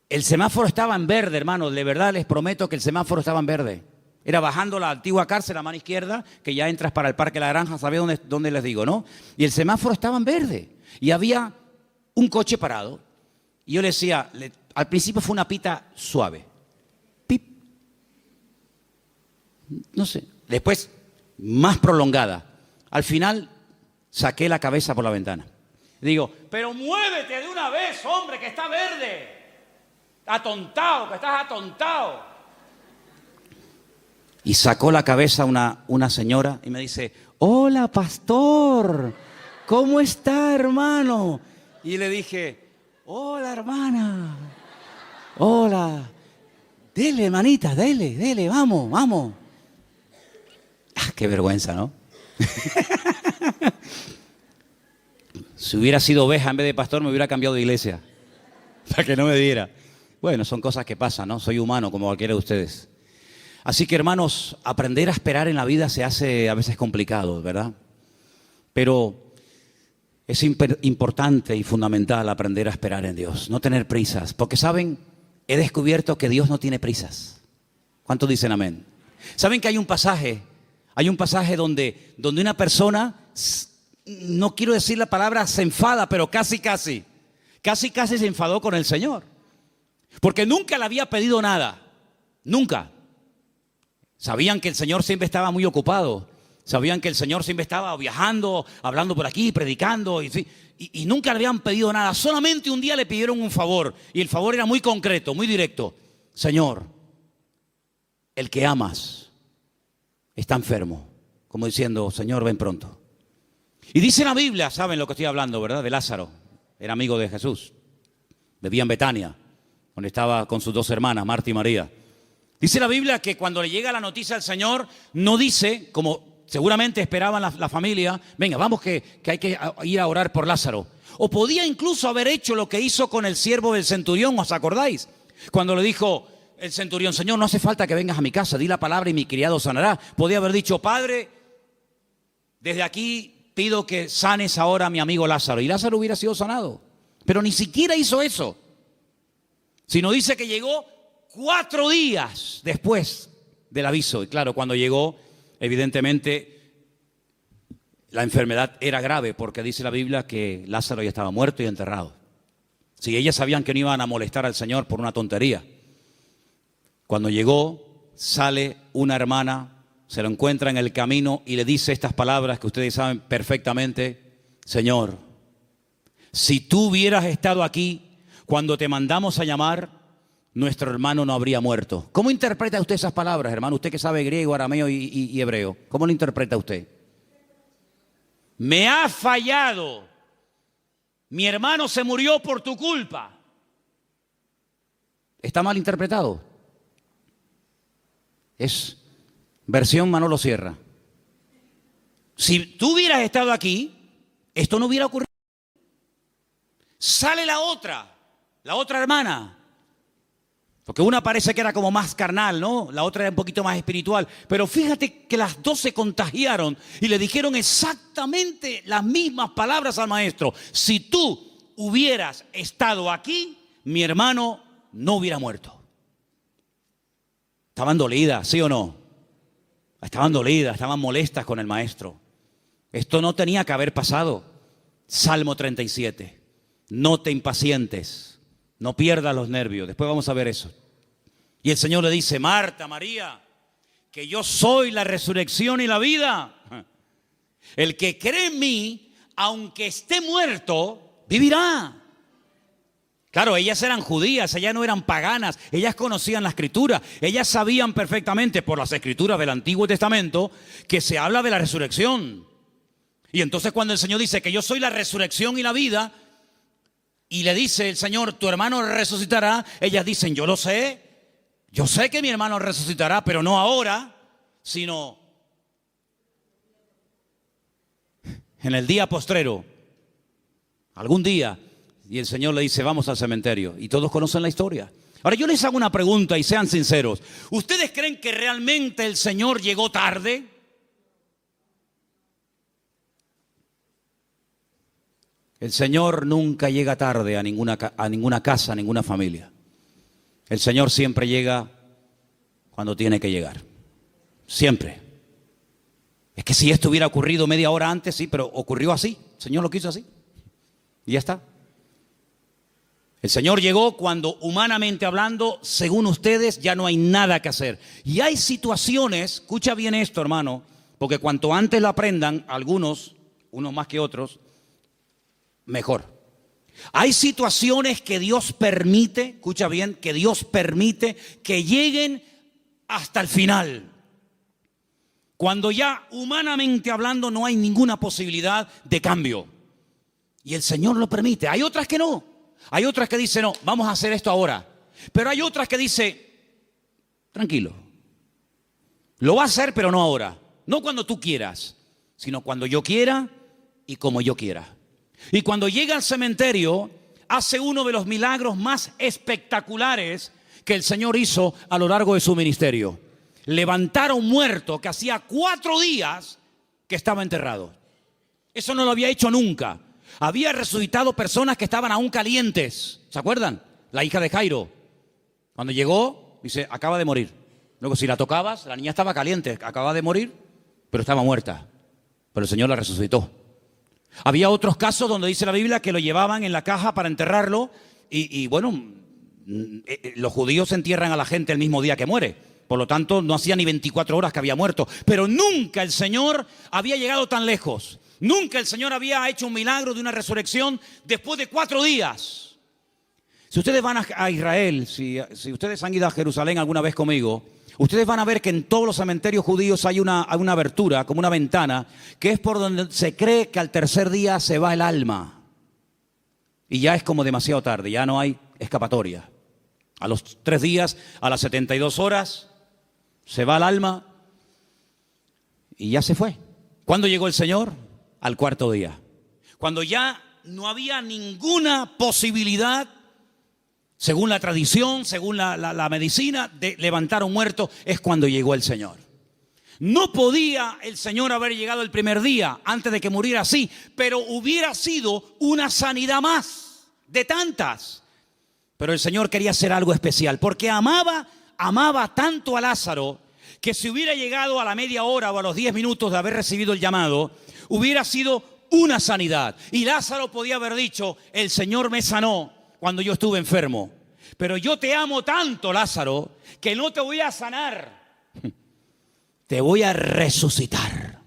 el semáforo estaba en verde, hermano, de verdad les prometo que el semáforo estaba en verde. Era bajando la antigua cárcel a mano izquierda, que ya entras para el Parque La Granja, ¿sabéis dónde les digo, no? Y el semáforo estaba en verde, y había un coche parado. Y yo le decía, Al principio fue una pita suave. Pip. No sé. Después, más prolongada. Al final, saqué la cabeza por la ventana. Digo, pero muévete de una vez, hombre, que está verde. Atontado, que estás atontado. Y sacó la cabeza una señora y me dice, hola, pastor, ¿cómo está, hermano? Y le dije, hola, hermana, hola, dele, hermanita, dele, vamos, vamos. Ah, qué vergüenza, ¿no? Si hubiera sido oveja en vez de pastor, me hubiera cambiado de iglesia, para que no me diera. Bueno, son cosas que pasan, ¿no? Soy humano como cualquiera de ustedes. Así que, hermanos, aprender a esperar en la vida se hace a veces complicado, ¿verdad? Pero es importante y fundamental aprender a esperar en Dios, no tener prisas. Porque, ¿saben? He descubierto que Dios no tiene prisas. ¿Cuántos dicen amén? ¿Saben que hay un pasaje donde una persona, no quiero decir la palabra se enfada, pero casi se enfadó con el Señor? Porque nunca le había pedido nada, nunca. Sabían que el Señor siempre estaba muy ocupado. Sabían que el Señor siempre estaba viajando, hablando por aquí, predicando. Y nunca le habían pedido nada. Solamente un día le pidieron un favor. Y el favor era muy concreto, muy directo. Señor, el que amas está enfermo. Como diciendo, Señor, ven pronto. Y dice la Biblia, saben lo que estoy hablando, ¿verdad? De Lázaro. Era amigo de Jesús. Vivía en Betania, donde estaba con sus dos hermanas, Marta y María. Dice la Biblia que cuando le llega la noticia al Señor, no dice, como seguramente esperaban la familia, venga, vamos que hay que ir a orar por Lázaro. O podía incluso haber hecho lo que hizo con el siervo del centurión, ¿os acordáis? Cuando le dijo el centurión, Señor, no hace falta que vengas a mi casa, di la palabra y mi criado sanará. Podía haber dicho, Padre, desde aquí pido que sanes ahora a mi amigo Lázaro. Y Lázaro hubiera sido sanado. Pero ni siquiera hizo eso. Sino dice que llegó 4 días después del aviso. Y claro, cuando llegó, evidentemente, la enfermedad era grave, porque dice la Biblia que Lázaro ya estaba muerto y enterrado. Si ellas sabían que no iban a molestar al Señor por una tontería. Cuando llegó, sale una hermana, se lo encuentra en el camino y le dice estas palabras que ustedes saben perfectamente. Señor, si tú hubieras estado aquí cuando te mandamos a llamar, nuestro hermano no habría muerto. ¿Cómo interpreta usted esas palabras, hermano? Usted que sabe griego, arameo y hebreo. ¿Cómo lo interpreta usted? Me ha fallado. Mi hermano se murió por tu culpa. ¿Está mal interpretado? Es versión Manolo Sierra. Si tú hubieras estado aquí, esto no hubiera ocurrido. Sale la otra hermana. Porque una parece que era como más carnal, ¿no? La otra era un poquito más espiritual. Pero fíjate que las dos se contagiaron y le dijeron exactamente las mismas palabras al maestro. Si tú hubieras estado aquí, mi hermano no hubiera muerto. Estaban dolidas, ¿sí o no? Estaban dolidas, estaban molestas con el maestro. Esto no tenía que haber pasado. Salmo 37. No te impacientes. No pierdas los nervios. Después vamos a ver eso. Y el Señor le dice, Marta, María, que yo soy la resurrección y la vida. El que cree en mí, aunque esté muerto, vivirá. Claro, ellas eran judías, ellas no eran paganas, ellas conocían la Escritura, ellas sabían perfectamente por las Escrituras del Antiguo Testamento que se habla de la resurrección. Y entonces cuando el Señor dice que yo soy la resurrección y la vida, y le dice el Señor, tu hermano resucitará, ellas dicen, yo sé que mi hermano resucitará, pero no ahora, sino en el día postrero, algún día. Y el Señor le dice, vamos al cementerio. Y todos conocen la historia. Ahora yo les hago una pregunta y sean sinceros. ¿Ustedes creen que realmente el Señor llegó tarde? El Señor nunca llega tarde a ninguna casa, a ninguna familia. El Señor siempre llega cuando tiene que llegar. Siempre. Es que si esto hubiera ocurrido media hora antes, sí, pero ocurrió así. El Señor lo quiso así. Y ya está. El Señor llegó cuando, humanamente hablando, según ustedes, ya no hay nada que hacer. Y hay situaciones, escucha bien esto, hermano, porque cuanto antes lo aprendan, algunos, unos más que otros, mejor. Hay situaciones que Dios permite, escucha bien, que Dios permite que lleguen hasta el final. Cuando ya humanamente hablando no hay ninguna posibilidad de cambio. Y el Señor lo permite. Hay otras que no. Hay otras que dicen, no, vamos a hacer esto ahora. Pero hay otras que dicen, tranquilo. Lo va a hacer, pero no ahora. No cuando tú quieras, sino cuando yo quiera y como yo quiera. Y cuando llega al cementerio, hace uno de los milagros más espectaculares que el Señor hizo a lo largo de su ministerio. Levantar a un muerto que hacía 4 días que estaba enterrado. Eso no lo había hecho nunca. Había resucitado personas que estaban aún calientes. ¿Se acuerdan? La hija de Jairo. Cuando llegó, dice, acaba de morir. Luego, si la tocabas, la niña estaba caliente, acaba de morir, pero estaba muerta. Pero el Señor la resucitó. Había otros casos donde dice la Biblia que lo llevaban en la caja para enterrarlo y bueno, los judíos entierran a la gente el mismo día que muere. Por lo tanto, no hacía ni 24 horas que había muerto. Pero nunca el Señor había llegado tan lejos. Nunca el Señor había hecho un milagro de una resurrección después de 4 días. Si ustedes van a Israel, si ustedes han ido a Jerusalén alguna vez conmigo, ustedes van a ver que en todos los cementerios judíos hay una abertura, como una ventana, que es por donde se cree que al tercer día se va el alma. Y ya es como demasiado tarde, ya no hay escapatoria. A los 3 días, a las 72 horas, se va el alma y ya se fue. ¿Cuándo llegó el Señor? Al 4.º día. Cuando ya no había ninguna posibilidad, según la tradición, según la medicina, de levantar a un muerto, es cuando llegó el Señor. No podía el Señor haber llegado el primer día, antes de que muriera así, pero hubiera sido una sanidad más, de tantas. Pero el Señor quería hacer algo especial, porque amaba tanto a Lázaro, que si hubiera llegado a la media hora o a los 10 minutos de haber recibido el llamado, hubiera sido una sanidad. Y Lázaro podía haber dicho, el Señor me sanó cuando yo estuve enfermo. Pero yo te amo tanto, Lázaro, que no te voy a sanar. Te voy a resucitar.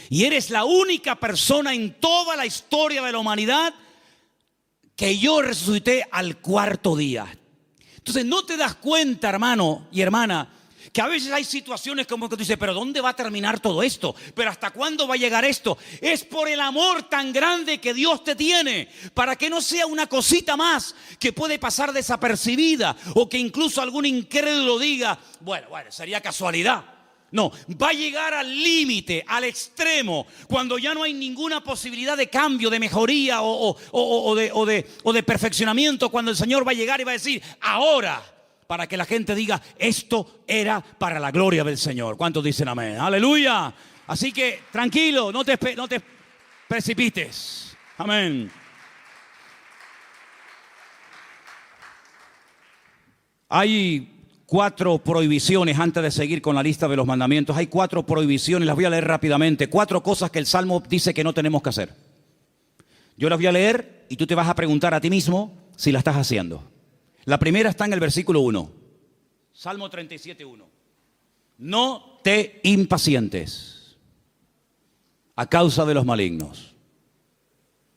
Y eres la única persona en toda la historia de la humanidad que yo resucité al 4.º día. Entonces no te das cuenta, hermano y hermana, que a veces hay situaciones como que tú dices, pero ¿dónde va a terminar todo esto? ¿Pero hasta cuándo va a llegar esto? Es por el amor tan grande que Dios te tiene, para que no sea una cosita más que puede pasar desapercibida, o que incluso algún incrédulo diga, bueno, sería casualidad. No, va a llegar al límite, al extremo, cuando ya no hay ninguna posibilidad de cambio, de mejoría o de perfeccionamiento, cuando el Señor va a llegar y va a decir, ahora, para que la gente diga, esto era para la gloria del Señor. ¿Cuántos dicen amén? ¡Aleluya! Así que, tranquilo, no te precipites. Amén. Hay 4 prohibiciones, antes de seguir con la lista de los mandamientos. Hay 4 prohibiciones, las voy a leer rápidamente. 4 cosas que el Salmo dice que no tenemos que hacer. Yo las voy a leer y tú te vas a preguntar a ti mismo si la estás haciendo. La primera está en el versículo 1. Salmo 37:1. No te impacientes a causa de los malignos.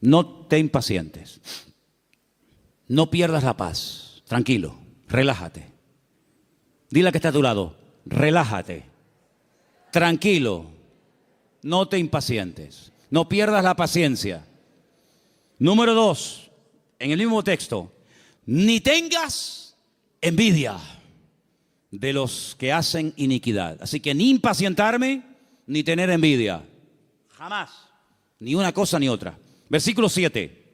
No te impacientes. No pierdas la paz. Tranquilo, relájate. Dile a que está a tu lado, relájate. Tranquilo. No te impacientes. No pierdas la paciencia. Número 2, en el mismo texto. Ni tengas envidia de los que hacen iniquidad. Así que ni impacientarme, ni tener envidia. Jamás. Ni una cosa ni otra. Versículo 7.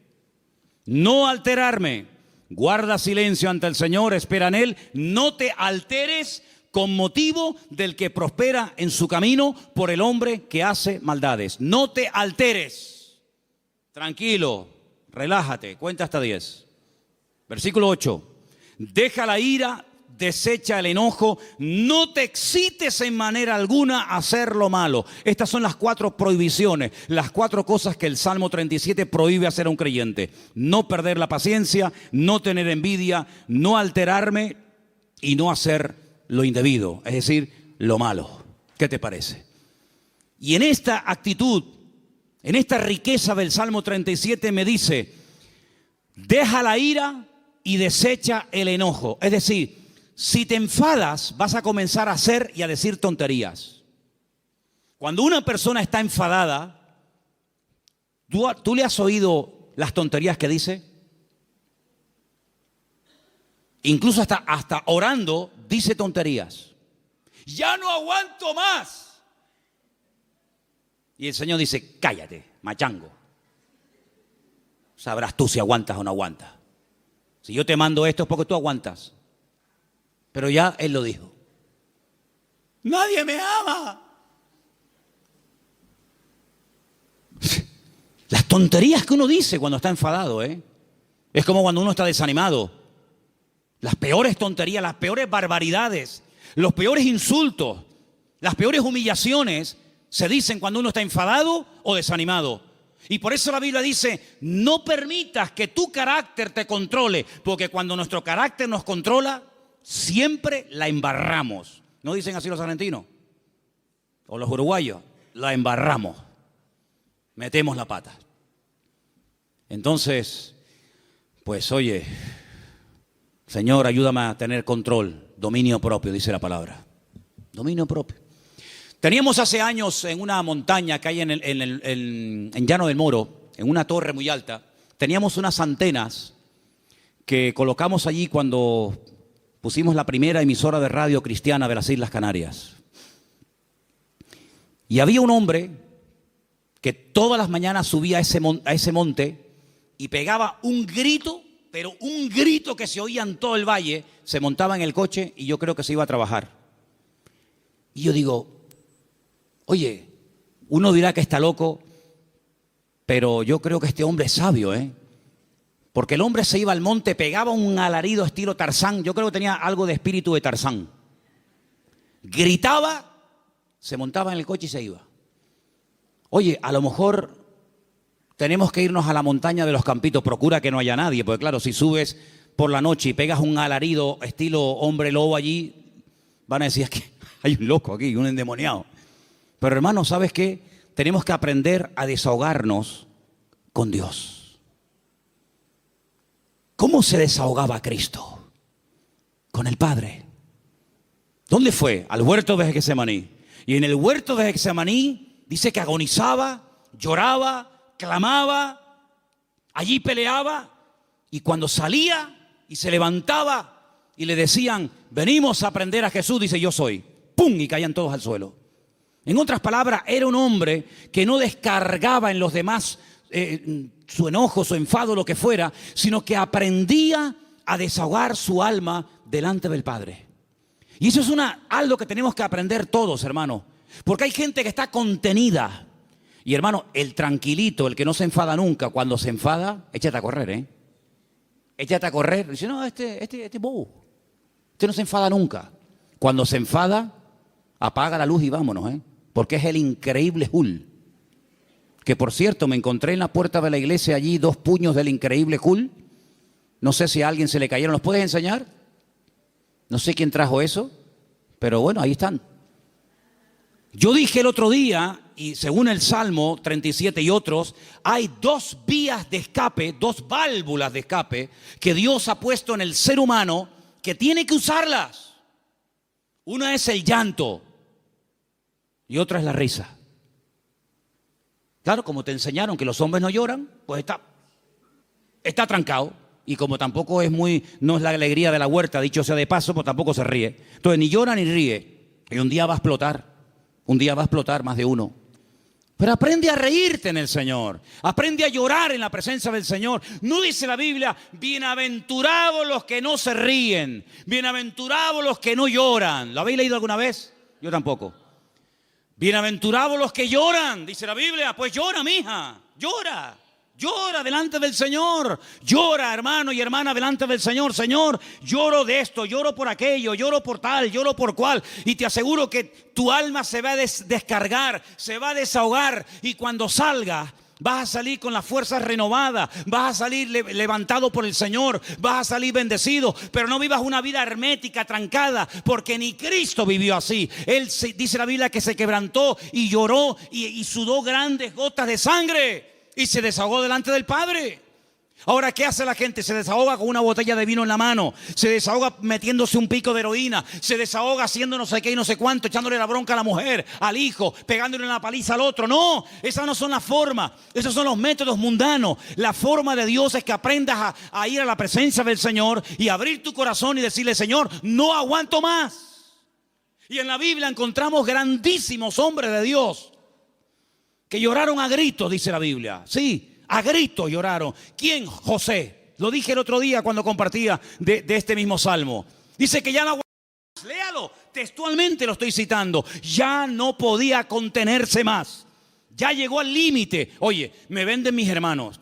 No alterarme. Guarda silencio ante el Señor, espera en Él. No te alteres con motivo del que prospera en su camino por el hombre que hace maldades. No te alteres. Tranquilo, relájate. Cuenta hasta 10. Versículo 8. Deja la ira desecha el enojo, no te excites en manera alguna a hacer lo malo. Estas son las 4 prohibiciones, las 4 cosas que el Salmo 37 prohíbe hacer a un creyente. No perder la paciencia, no tener envidia, no alterarme y no hacer lo indebido, es decir, lo malo. ¿Qué te parece? Y en esta actitud, en esta riqueza del Salmo 37 me dice, deja la ira y desecha el enojo. Es decir, si te enfadas, vas a comenzar a hacer y a decir tonterías. Cuando una persona está enfadada, ¿tú le has oído las tonterías que dice? Incluso hasta orando dice tonterías. Ya no aguanto más. Y el Señor dice, cállate, machango. Sabrás tú si aguantas o no aguantas. Si yo te mando esto es porque tú aguantas. Pero ya Él lo dijo. Nadie me ama. Las tonterías que uno dice cuando está enfadado, es como cuando uno está desanimado. Las peores tonterías, las peores barbaridades, los peores insultos, las peores humillaciones se dicen cuando uno está enfadado o desanimado. Y por eso la Biblia dice, no permitas que tu carácter te controle, porque cuando nuestro carácter nos controla, siempre la embarramos. ¿No dicen así los argentinos? O los uruguayos, la embarramos. Metemos la pata. Entonces, pues oye, Señor, ayúdame a tener control, dominio propio, dice la palabra. Dominio propio. Teníamos hace años en una montaña que hay en Llano del Moro, en una torre muy alta, teníamos unas antenas que colocamos allí cuando pusimos la primera emisora de radio cristiana de las Islas Canarias. Y había un hombre que todas las mañanas subía a ese monte y pegaba un grito, pero un grito que se oía en todo el valle, se montaba en el coche y yo creo que se iba a trabajar. Y yo digo, oye, uno dirá que está loco, pero yo creo que este hombre es sabio, porque el hombre se iba al monte, pegaba un alarido estilo Tarzán, yo creo que tenía algo de espíritu de Tarzán. Gritaba, se montaba en el coche y se iba. Oye, a lo mejor tenemos que irnos a la montaña de los Campitos, procura que no haya nadie, porque claro, si subes por la noche y pegas un alarido estilo hombre lobo allí, van a decir, es que hay un loco aquí, un endemoniado. Pero hermano, ¿sabes qué? Tenemos que aprender a desahogarnos con Dios. ¿Cómo se desahogaba Cristo? Con el Padre. ¿Dónde fue? Al huerto de Getsemaní. Y en el huerto de Getsemaní dice que agonizaba, lloraba, clamaba, allí peleaba. Y cuando salía y se levantaba y le decían, venimos a aprender a Jesús, dice, yo soy. ¡Pum! Y caían todos al suelo. En otras palabras, era un hombre que no descargaba en los demás su enojo, su enfado, lo que fuera, sino que aprendía a desahogar su alma delante del Padre. Y eso es algo que tenemos que aprender todos, hermano. Porque hay gente que está contenida. Y hermano, el tranquilito, el que no se enfada nunca, cuando se enfada, échate a correr, Échate a correr. Dice, no, este bobo. Este no se enfada nunca. Cuando se enfada, apaga la luz y vámonos, porque es el increíble Hulk. Que por cierto, me encontré en la puerta de la iglesia allí 2 puños del increíble Hulk. No sé si a alguien se le cayeron. ¿Los puedes enseñar? No sé quién trajo eso, pero bueno, ahí están. Yo dije el otro día, y según el Salmo 37 y otros, hay 2 vías de escape, 2 válvulas de escape que Dios ha puesto en el ser humano que tiene que usarlas. Una es el llanto y otra es la risa. Claro, como te enseñaron que los hombres no lloran, pues está trancado. Y como tampoco no es la alegría de la huerta, dicho sea de paso, pues tampoco se ríe. Entonces ni llora ni ríe. Y un día va a explotar más de uno. Pero aprende a reírte en el Señor. Aprende a llorar en la presencia del Señor. No dice la Biblia, bienaventurados los que no se ríen, bienaventurados los que no lloran. ¿Lo habéis leído alguna vez? Yo tampoco. Bienaventurados los que lloran, dice la Biblia. Pues llora, mija, llora. Llora delante del Señor. Llora, hermano y hermana, delante del Señor. Señor, lloro de esto, lloro por aquello, lloro por tal, lloro por cual. Y te aseguro que tu alma se va a descargar, se va a desahogar. Y cuando salga, vas a salir con las fuerzas renovadas, vas a salir levantado por el Señor, vas a salir bendecido. Pero no vivas una vida hermética, trancada, porque ni Cristo vivió así. Él, dice la Biblia, que se quebrantó y lloró y sudó grandes gotas de sangre. Y se desahogó delante del Padre. Ahora, ¿qué hace la gente? Se desahoga con una botella de vino en la mano. Se desahoga metiéndose un pico de heroína. Se desahoga haciendo no sé qué y no sé cuánto, echándole la bronca a la mujer, al hijo, pegándole una paliza al otro. No, esas no son las formas. Esos son los métodos mundanos. La forma de Dios es que aprendas a ir a la presencia del Señor y abrir tu corazón y decirle: Señor, no aguanto más. Y en la Biblia encontramos grandísimos hombres de Dios que lloraron a gritos, dice la Biblia. Sí, a gritos lloraron. ¿Quién? José. Lo dije el otro día cuando compartía de este mismo salmo. Dice que ya no aguantaba más. Léalo, textualmente lo estoy citando. Ya no podía contenerse más. Ya llegó al límite. Oye, me venden mis hermanos.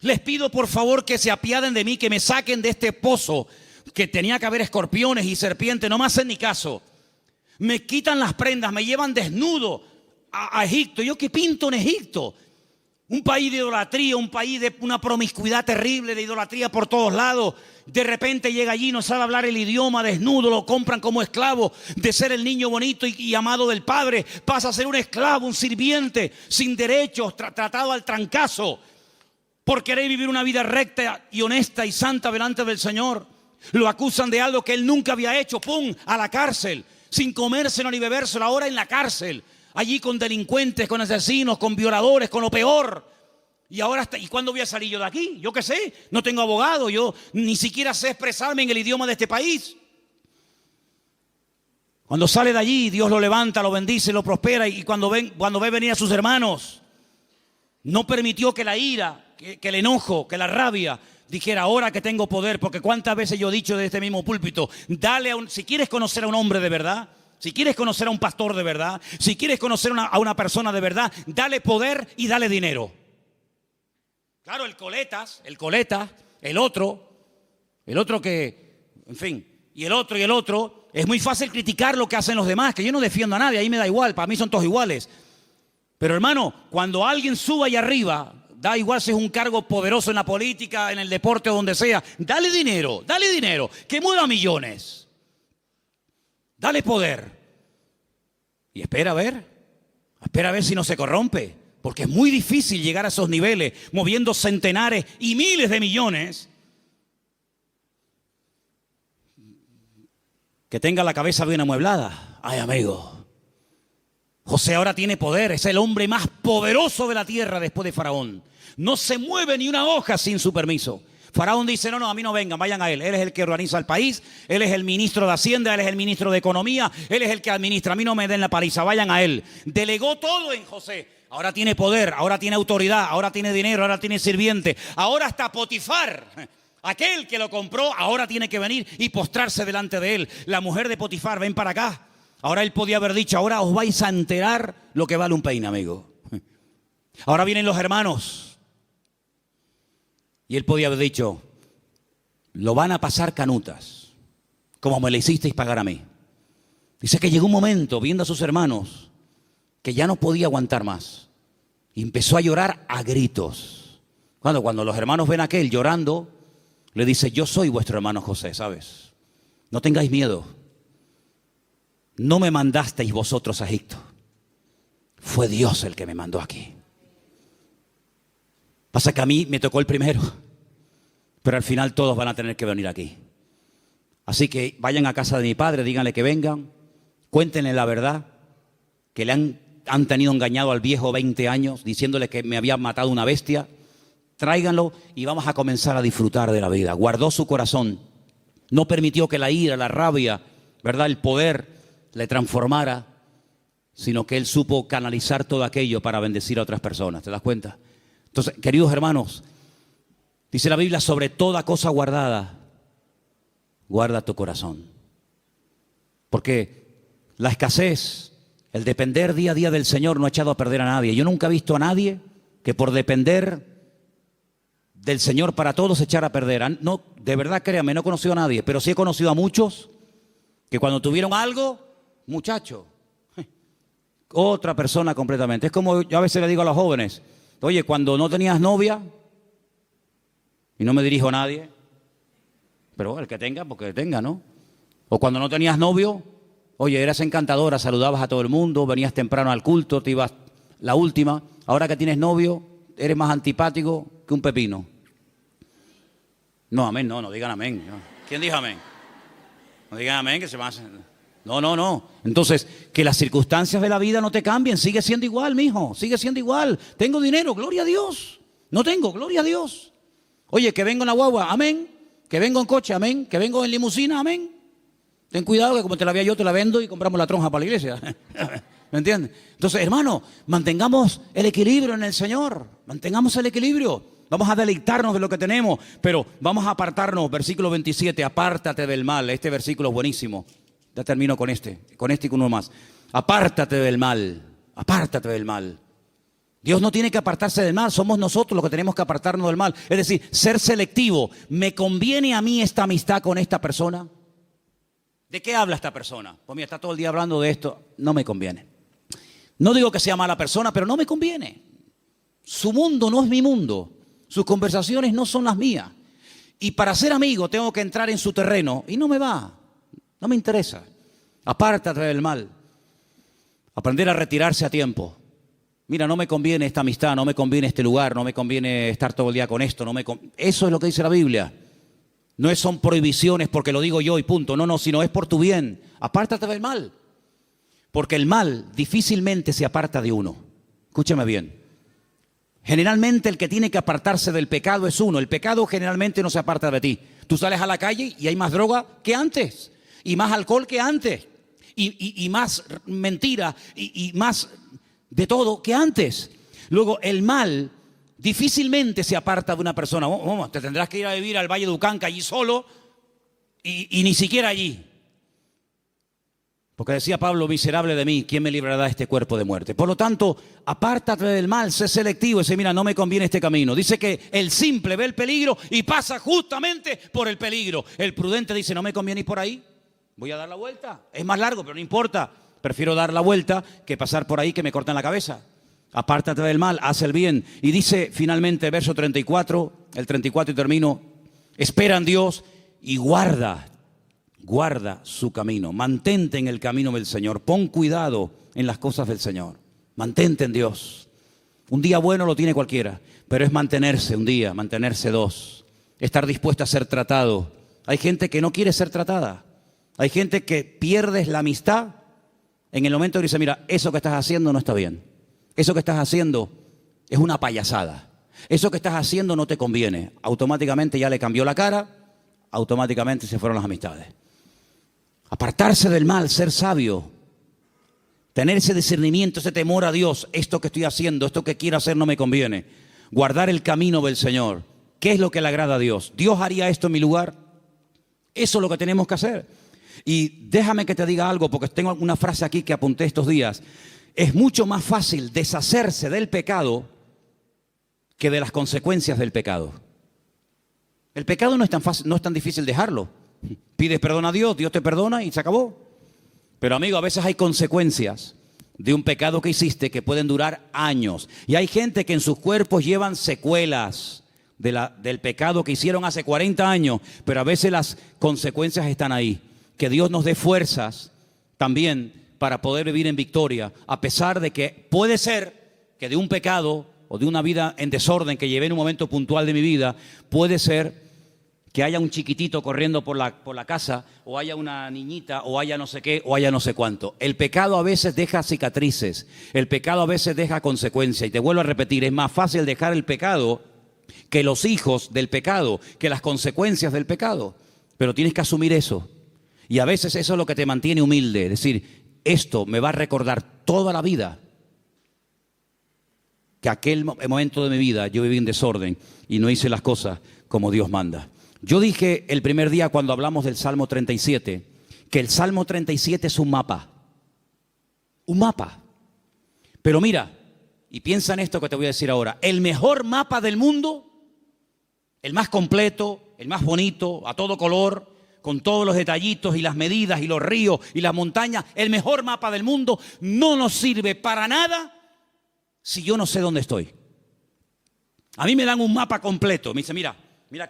Les pido por favor que se apiaden de mí, que me saquen de este pozo que tenía que haber escorpiones y serpientes. No me hacen ni caso. Me quitan las prendas, me llevan desnudo a Egipto. ¿Yo qué pinto en Egipto? Un país de idolatría, un país de una promiscuidad terrible, de idolatría por todos lados. De repente llega allí, no sabe hablar el idioma, desnudo, lo compran como esclavo. De ser el niño bonito y amado del padre, pasa a ser un esclavo, un sirviente, sin derechos, tratado al trancazo, por querer vivir una vida recta y honesta y santa delante del Señor. Lo acusan de algo que él nunca había hecho. ¡Pum! A la cárcel, sin comérselo ni bebérselo, ahora en la cárcel. Allí con delincuentes, con asesinos, con violadores, con lo peor. Y ahora, ¿y cuándo voy a salir yo de aquí? Yo qué sé, no tengo abogado, yo ni siquiera sé expresarme en el idioma de este país. Cuando sale de allí, Dios lo levanta, lo bendice, lo prospera. Y cuando ve venir a sus hermanos, no permitió que la ira, que el enojo, que la rabia dijera: ahora que tengo poder. Porque cuántas veces yo he dicho de este mismo púlpito: si quieres conocer a un hombre de verdad, si quieres conocer a un pastor de verdad, si quieres conocer a una persona de verdad, dale poder y dale dinero. Claro, el coleta, el otro que, en fin, y el otro, es muy fácil criticar lo que hacen los demás, que yo no defiendo a nadie, ahí me da igual, para mí son todos iguales. Pero hermano, cuando alguien suba ahí arriba, da igual si es un cargo poderoso en la política, en el deporte o donde sea, dale dinero, que mueva millones. Dale poder. Y espera a ver si no se corrompe. Porque es muy difícil llegar a esos niveles, moviendo centenares y miles de millones. Que tenga la cabeza bien amueblada. Ay, amigo. José ahora tiene poder. Es el hombre más poderoso de la tierra después de Faraón. No se mueve ni una hoja sin su permiso. Faraón dice: no, a mí no vengan, vayan a él. Él es el que organiza el país, él es el ministro de Hacienda, él es el ministro de Economía, él es el que administra. A mí no me den la paliza, vayan a él. Delegó todo en José. Ahora tiene poder, ahora tiene autoridad, ahora tiene dinero, ahora tiene sirviente. Ahora hasta Potifar, aquel que lo compró, ahora tiene que venir y postrarse delante de él. La mujer de Potifar: ven para acá. Ahora él podía haber dicho: ahora os vais a enterar lo que vale un peine, amigo. Ahora vienen los hermanos. Y él podía haber dicho: lo van a pasar canutas, como me le hicisteis pagar a mí. Dice que llegó un momento, viendo a sus hermanos, que ya no podía aguantar más. Y empezó a llorar a gritos. Cuando los hermanos ven a aquel llorando, le dice: yo soy vuestro hermano José, ¿sabes? No tengáis miedo. No me mandasteis vosotros a Egipto. Fue Dios el que me mandó aquí. Pasa que a mí me tocó el primero, pero al final todos van a tener que venir aquí. Así que vayan a casa de mi padre, díganle que vengan, cuéntenle la verdad, que le han tenido engañado al viejo 20 años, diciéndole que me había matado una bestia. Tráiganlo y vamos a comenzar a disfrutar de la vida. Guardó su corazón, no permitió que la ira, la rabia, ¿verdad?, el poder le transformara, sino que él supo canalizar todo aquello para bendecir a otras personas. ¿Te das cuenta? Entonces, queridos hermanos, dice la Biblia: sobre toda cosa guardada, guarda tu corazón. Porque la escasez, el depender día a día del Señor no ha echado a perder a nadie. Yo nunca he visto a nadie que por depender del Señor para todos se echara a perder. No, de verdad, créame, no he conocido a nadie, pero sí he conocido a muchos que cuando tuvieron algo, muchacho, otra persona completamente. Es como yo a veces le digo a los jóvenes, oye, cuando no tenías novia, y no me dirijo a nadie, pero el que tenga, porque tenga, ¿no? O cuando no tenías novio, oye, eras encantadora, saludabas a todo el mundo, venías temprano al culto, te ibas la última. Ahora que tienes novio, eres más antipático que un pepino. No, amén, no digan amén. ¿Quién dijo amén? No digan amén, que se van a hacer... No. Entonces, que las circunstancias de la vida no te cambien. Sigue siendo igual, mijo. Sigue siendo igual. Tengo dinero, gloria a Dios. No tengo, gloria a Dios. Oye, que vengo en la guagua, amén. Que vengo en coche, amén. Que vengo en limusina, amén. Ten cuidado que como te la vea yo, te la vendo y compramos la tronja para la iglesia. ¿Me entiendes? Entonces, hermano, mantengamos el equilibrio en el Señor. Mantengamos el equilibrio. Vamos a deleitarnos de lo que tenemos, pero vamos a apartarnos. Versículo 27, apártate del mal. Este versículo es buenísimo. Ya termino con este y con uno más. Apártate del mal, apártate del mal. Dios no tiene que apartarse del mal, somos nosotros los que tenemos que apartarnos del mal. Es decir, ser selectivo. ¿Me conviene a mí esta amistad con esta persona? ¿De qué habla esta persona? Pues mira, está todo el día hablando de esto. No me conviene. No digo que sea mala persona, pero no me conviene. Su mundo no es mi mundo. Sus conversaciones no son las mías. Y para ser amigo tengo que entrar en su terreno y no me va. No me interesa. Apártate del mal. Aprender a retirarse a tiempo. Mira, no me conviene esta amistad, no me conviene este lugar, no me conviene estar todo el día con esto. Eso es lo que dice la Biblia. No son prohibiciones porque lo digo yo y punto. No, sino es por tu bien. Apártate del mal. Porque el mal difícilmente se aparta de uno. Escúchame bien. Generalmente el que tiene que apartarse del pecado es uno. El pecado generalmente no se aparta de ti. Tú sales a la calle y hay más droga que antes. Y más alcohol que antes. Y más mentira. Y más de todo que antes. Luego el mal difícilmente se aparta de una persona. Te tendrás que ir a vivir al Valle de Ucanca allí solo. Y ni siquiera allí. Porque decía Pablo, miserable de mí, ¿quién me librará de este cuerpo de muerte? Por lo tanto, apártate del mal, sé selectivo. Dice, mira, no me conviene este camino. Dice que el simple ve el peligro y pasa justamente por el peligro. El prudente dice, no me conviene ir por ahí, voy a dar la vuelta. Es más largo, pero no importa. Prefiero dar la vuelta que pasar por ahí que me corten la cabeza. Apártate del mal, haz el bien. Y dice finalmente, verso 34, el 34 y termino, espera en Dios y guarda su camino, mantente en el camino del Señor, pon cuidado en las cosas del Señor, mantente en Dios. Un día bueno lo tiene cualquiera, pero es mantenerse un día, mantenerse dos, estar dispuesto a ser tratado. Hay gente que no quiere ser tratada, hay gente que pierdes la amistad en el momento que dice, mira, eso que estás haciendo no está bien, eso que estás haciendo es una payasada, eso que estás haciendo no te conviene. Automáticamente ya le cambió la cara, automáticamente se fueron las amistades. Apartarse del mal, ser sabio, tener ese discernimiento, ese temor a Dios. Esto que estoy haciendo, esto que quiero hacer no me conviene. Guardar el camino del Señor. ¿Qué es lo que le agrada a Dios? ¿Dios haría esto en mi lugar? Eso es lo que tenemos que hacer. Y déjame que te diga algo, porque tengo una frase aquí que apunté estos días. Es mucho más fácil deshacerse del pecado que de las consecuencias del pecado. El pecado no es tan fácil, no es tan difícil dejarlo. Pides perdón a Dios, Dios te perdona y se acabó. Pero amigo, a veces hay consecuencias de un pecado que hiciste que pueden durar años. Y hay gente que en sus cuerpos llevan secuelas del pecado que hicieron hace 40 años. Pero a veces las consecuencias están ahí. Que Dios nos dé fuerzas también para poder vivir en victoria. A pesar de que puede ser que de un pecado o de una vida en desorden que llevé en un momento puntual de mi vida, puede ser que haya un chiquitito corriendo por la casa, o haya una niñita, o haya no sé qué, o haya no sé cuánto. El pecado a veces deja cicatrices, el pecado a veces deja consecuencias. Y te vuelvo a repetir, es más fácil dejar el pecado que los hijos del pecado, que las consecuencias del pecado. Pero tienes que asumir eso. Y a veces eso es lo que te mantiene humilde. Es decir, esto me va a recordar toda la vida que aquel momento de mi vida yo viví en desorden y no hice las cosas como Dios manda. Yo dije el primer día cuando hablamos del Salmo 37, que el Salmo 37 es un mapa. Un mapa. Pero mira, y piensa en esto que te voy a decir ahora, el mejor mapa del mundo el más completo, el más bonito, a todo color, con todos los detallitos y las medidas y los ríos y las montañas, el mejor mapa del mundo, no nos sirve para nada si yo no sé dónde estoy. A mí me dan un mapa completo, me dice, mira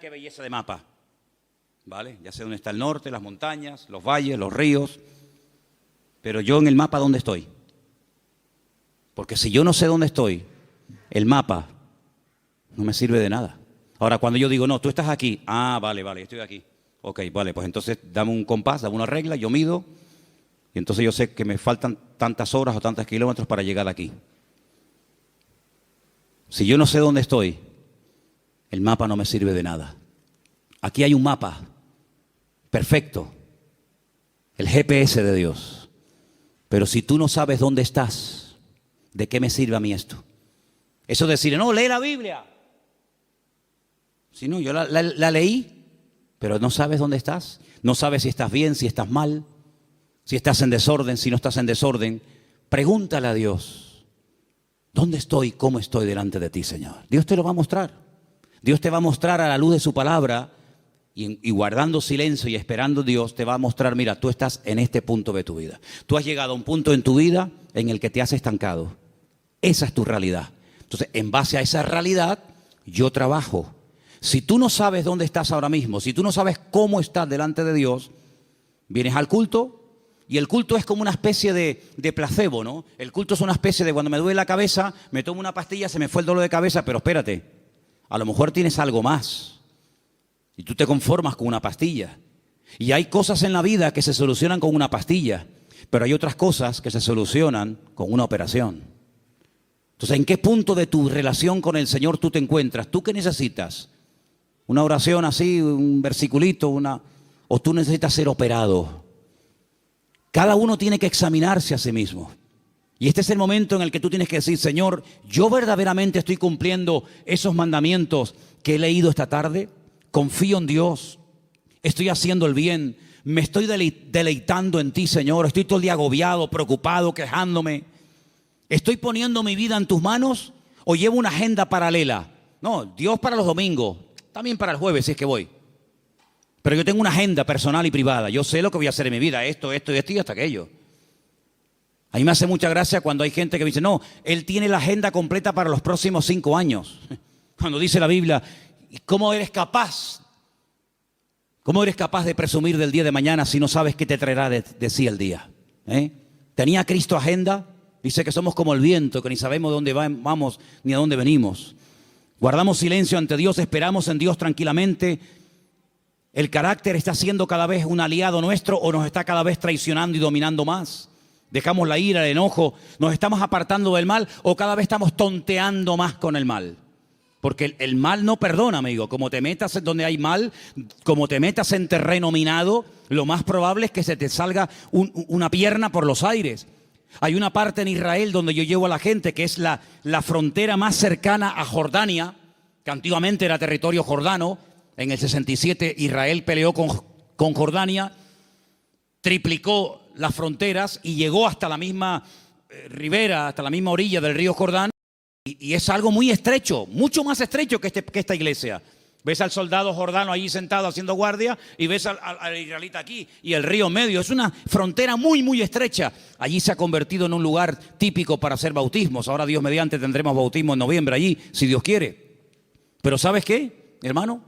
qué belleza de mapa. ¿Vale? Ya sé dónde está el norte, las montañas, los valles, los ríos, pero yo en el mapa, ¿dónde estoy? Porque si yo no sé dónde estoy, el mapa no me sirve de nada. Ahora, cuando yo digo, no, tú estás aquí, vale, estoy aquí. Ok, vale, pues entonces dame un compás, dame una regla, yo mido, y entonces yo sé que me faltan tantas horas o tantos kilómetros para llegar aquí. Si yo no sé dónde estoy, el mapa no me sirve de nada. Aquí hay un mapa perfecto, el GPS de Dios. Pero si tú no sabes dónde estás, ¿de qué me sirve a mí esto? Eso de decir, no, lee la Biblia. Si no, yo la leí, pero no sabes dónde estás. No sabes si estás bien, si estás mal, si estás en desorden, si no estás en desorden. Pregúntale a Dios, ¿dónde estoy? ¿Cómo estoy delante de ti, Señor? Dios te lo va a mostrar. Dios te va a mostrar a la luz de su palabra y guardando silencio y esperando a Dios te va a mostrar, mira, tú estás en este punto de tu vida. Tú has llegado a un punto en tu vida en el que te has estancado. Esa es tu realidad. Entonces, en base a esa realidad, yo trabajo. Si tú no sabes dónde estás ahora mismo, si tú no sabes cómo estás delante de Dios, vienes al culto y el culto es como una especie de placebo, ¿no? El culto es una especie de cuando me duele la cabeza, me tomo una pastilla, se me fue el dolor de cabeza, pero espérate, a lo mejor tienes algo más. Y tú te conformas con una pastilla. Y hay cosas en la vida que se solucionan con una pastilla, pero hay otras cosas que se solucionan con una operación. Entonces, ¿en qué punto de tu relación con el Señor tú te encuentras? ¿Tú qué necesitas? ¿Una oración así, un versiculito, o tú necesitas ser operado? Cada uno tiene que examinarse a sí mismo. Y este es el momento en el que tú tienes que decir, Señor, ¿yo verdaderamente estoy cumpliendo esos mandamientos que he leído esta tarde? Confío en Dios, estoy haciendo el bien, me estoy deleitando en ti, Señor. Estoy todo el día agobiado, preocupado, quejándome. ¿Estoy poniendo mi vida en tus manos o llevo una agenda paralela? No, Dios para los domingos, también para el jueves si es que voy. Pero yo tengo una agenda personal y privada. Yo sé lo que voy a hacer en mi vida, esto y hasta aquello. A mí me hace mucha gracia cuando hay gente que me dice, no, él tiene la agenda completa para los próximos 5 años. Cuando dice la Biblia, ¿cómo eres capaz? ¿Cómo eres capaz de presumir del día de mañana si no sabes qué te traerá de sí el día? ¿Tenía Cristo agenda? Dice que somos como el viento, que ni sabemos de dónde vamos ni a dónde venimos. Guardamos silencio ante Dios, esperamos en Dios tranquilamente. ¿El carácter está siendo cada vez un aliado nuestro o nos está cada vez traicionando y dominando más? ¿Dejamos la ira, el enojo? ¿Nos estamos apartando del mal o cada vez estamos tonteando más con el mal? Porque el mal no perdona, amigo. Como te metas en donde hay mal, como te metas en terreno minado, lo más probable es que se te salga una pierna por los aires. Hay una parte en Israel donde yo llevo a la gente que es la frontera más cercana a Jordania, que antiguamente era territorio jordano. En el 67 Israel peleó con Jordania, triplicó las fronteras y llegó hasta la misma ribera, hasta la misma orilla del río Jordán. Y es algo muy estrecho, mucho más estrecho que esta iglesia. Ves al soldado jordano allí sentado haciendo guardia y ves al israelita aquí y el río medio. Es una frontera muy, muy estrecha. Allí se ha convertido en un lugar típico para hacer bautismos. Ahora, Dios mediante, tendremos bautismo en noviembre allí, si Dios quiere. Pero ¿sabes qué, hermano?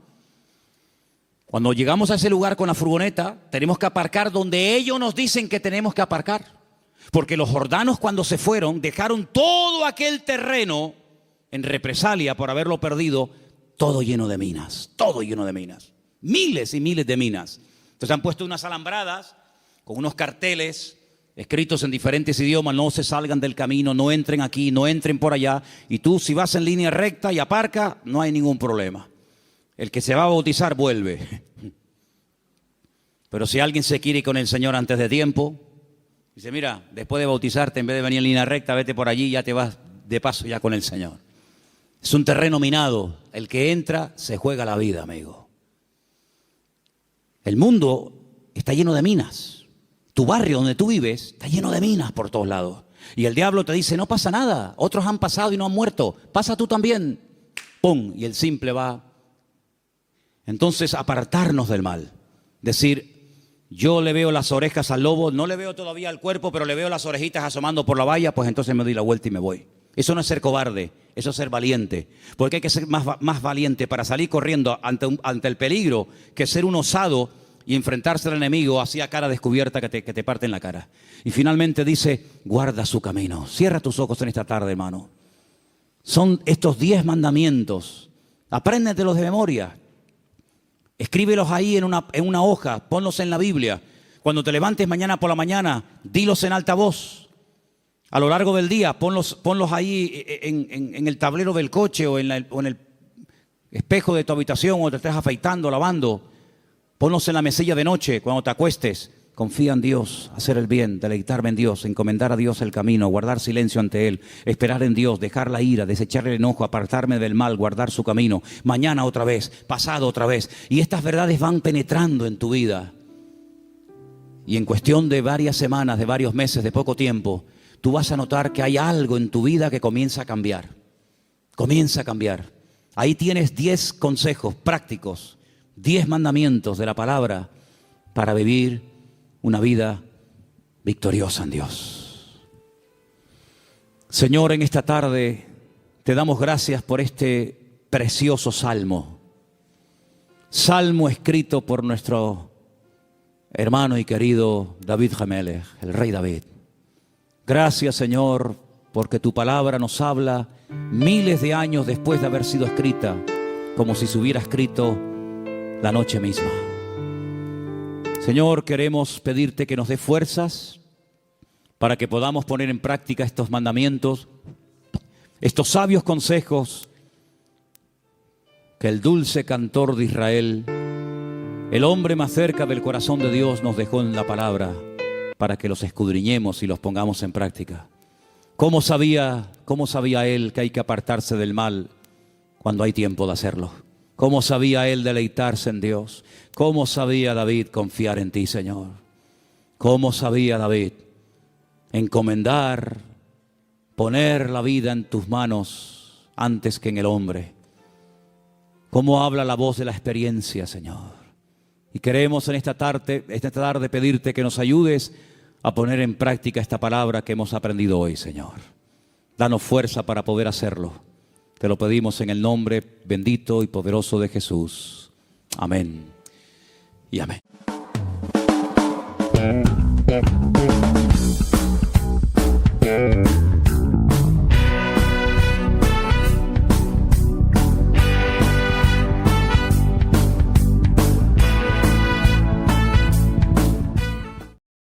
Cuando llegamos a ese lugar con la furgoneta, tenemos que aparcar donde ellos nos dicen que tenemos que aparcar. Porque los jordanos cuando se fueron dejaron todo aquel terreno en represalia por haberlo perdido, todo lleno de minas, todo lleno de minas, miles y miles de minas. Entonces han puesto unas alambradas con unos carteles escritos en diferentes idiomas, no se salgan del camino, no entren aquí, no entren por allá. Y tú si vas en línea recta y aparca, no hay ningún problema. El que se va a bautizar vuelve. Pero si alguien se quiere ir con el Señor antes de tiempo, dice, mira, después de bautizarte, en vez de venir en línea recta, vete por allí y ya te vas de paso ya con el Señor. Es un terreno minado. El que entra se juega la vida, amigo. El mundo está lleno de minas. Tu barrio donde tú vives está lleno de minas por todos lados. Y el diablo te dice, no pasa nada. Otros han pasado y no han muerto. Pasa tú también. ¡Pum! Y el simple va Entonces, apartarnos del mal. Decir, yo le veo las orejas al lobo, no le veo todavía el cuerpo, pero le veo las orejitas asomando por la valla, pues entonces me doy la vuelta y me voy. Eso no es ser cobarde, eso es ser valiente. Porque hay que ser más valiente para salir corriendo ante el peligro que ser un osado y enfrentarse al enemigo así a cara descubierta que te parte en la cara. Y finalmente dice, guarda su camino. Cierra tus ojos en esta tarde, hermano. Son estos 10 mandamientos. Apréndetelos de memoria. Escríbelos ahí en una hoja, ponlos en la Biblia. Cuando te levantes mañana por la mañana, dilos en alta voz. A lo largo del día, ponlos ahí en el tablero del coche o en el espejo de tu habitación o te estés afeitando, lavando. Ponlos en la mesilla de noche cuando te acuestes. Confía en Dios, hacer el bien, deleitarme en Dios, encomendar a Dios el camino, guardar silencio ante Él, esperar en Dios, dejar la ira, desechar el enojo, apartarme del mal, guardar su camino. Mañana otra vez, pasado otra vez. Y estas verdades van penetrando en tu vida. Y en cuestión de varias semanas, de varios meses, de poco tiempo, tú vas a notar que hay algo en tu vida que comienza a cambiar. Comienza a cambiar. Ahí tienes 10 consejos prácticos, 10 mandamientos de la palabra para vivir una vida victoriosa en Dios. Señor, en esta tarde te damos gracias por este precioso salmo. Salmo escrito por nuestro hermano y querido David HaMelech, el rey David. Gracias, Señor, porque tu palabra nos habla miles de años después de haber sido escrita, como si se hubiera escrito la noche misma. Señor, queremos pedirte que nos dé fuerzas para que podamos poner en práctica estos mandamientos, estos sabios consejos que el dulce cantor de Israel, el hombre más cerca del corazón de Dios, nos dejó en la palabra para que los escudriñemos y los pongamos en práctica. ¿Cómo sabía él que hay que apartarse del mal cuando hay tiempo de hacerlo? ¿Cómo sabía él deleitarse en Dios? ¿Cómo sabía David confiar en ti, Señor? ¿Cómo sabía David encomendar, poner la vida en tus manos antes que en el hombre? ¿Cómo habla la voz de la experiencia, Señor? Y queremos en esta tarde pedirte que nos ayudes a poner en práctica esta palabra que hemos aprendido hoy, Señor. Danos fuerza para poder hacerlo. Te lo pedimos en el nombre bendito y poderoso de Jesús. Amén y amén.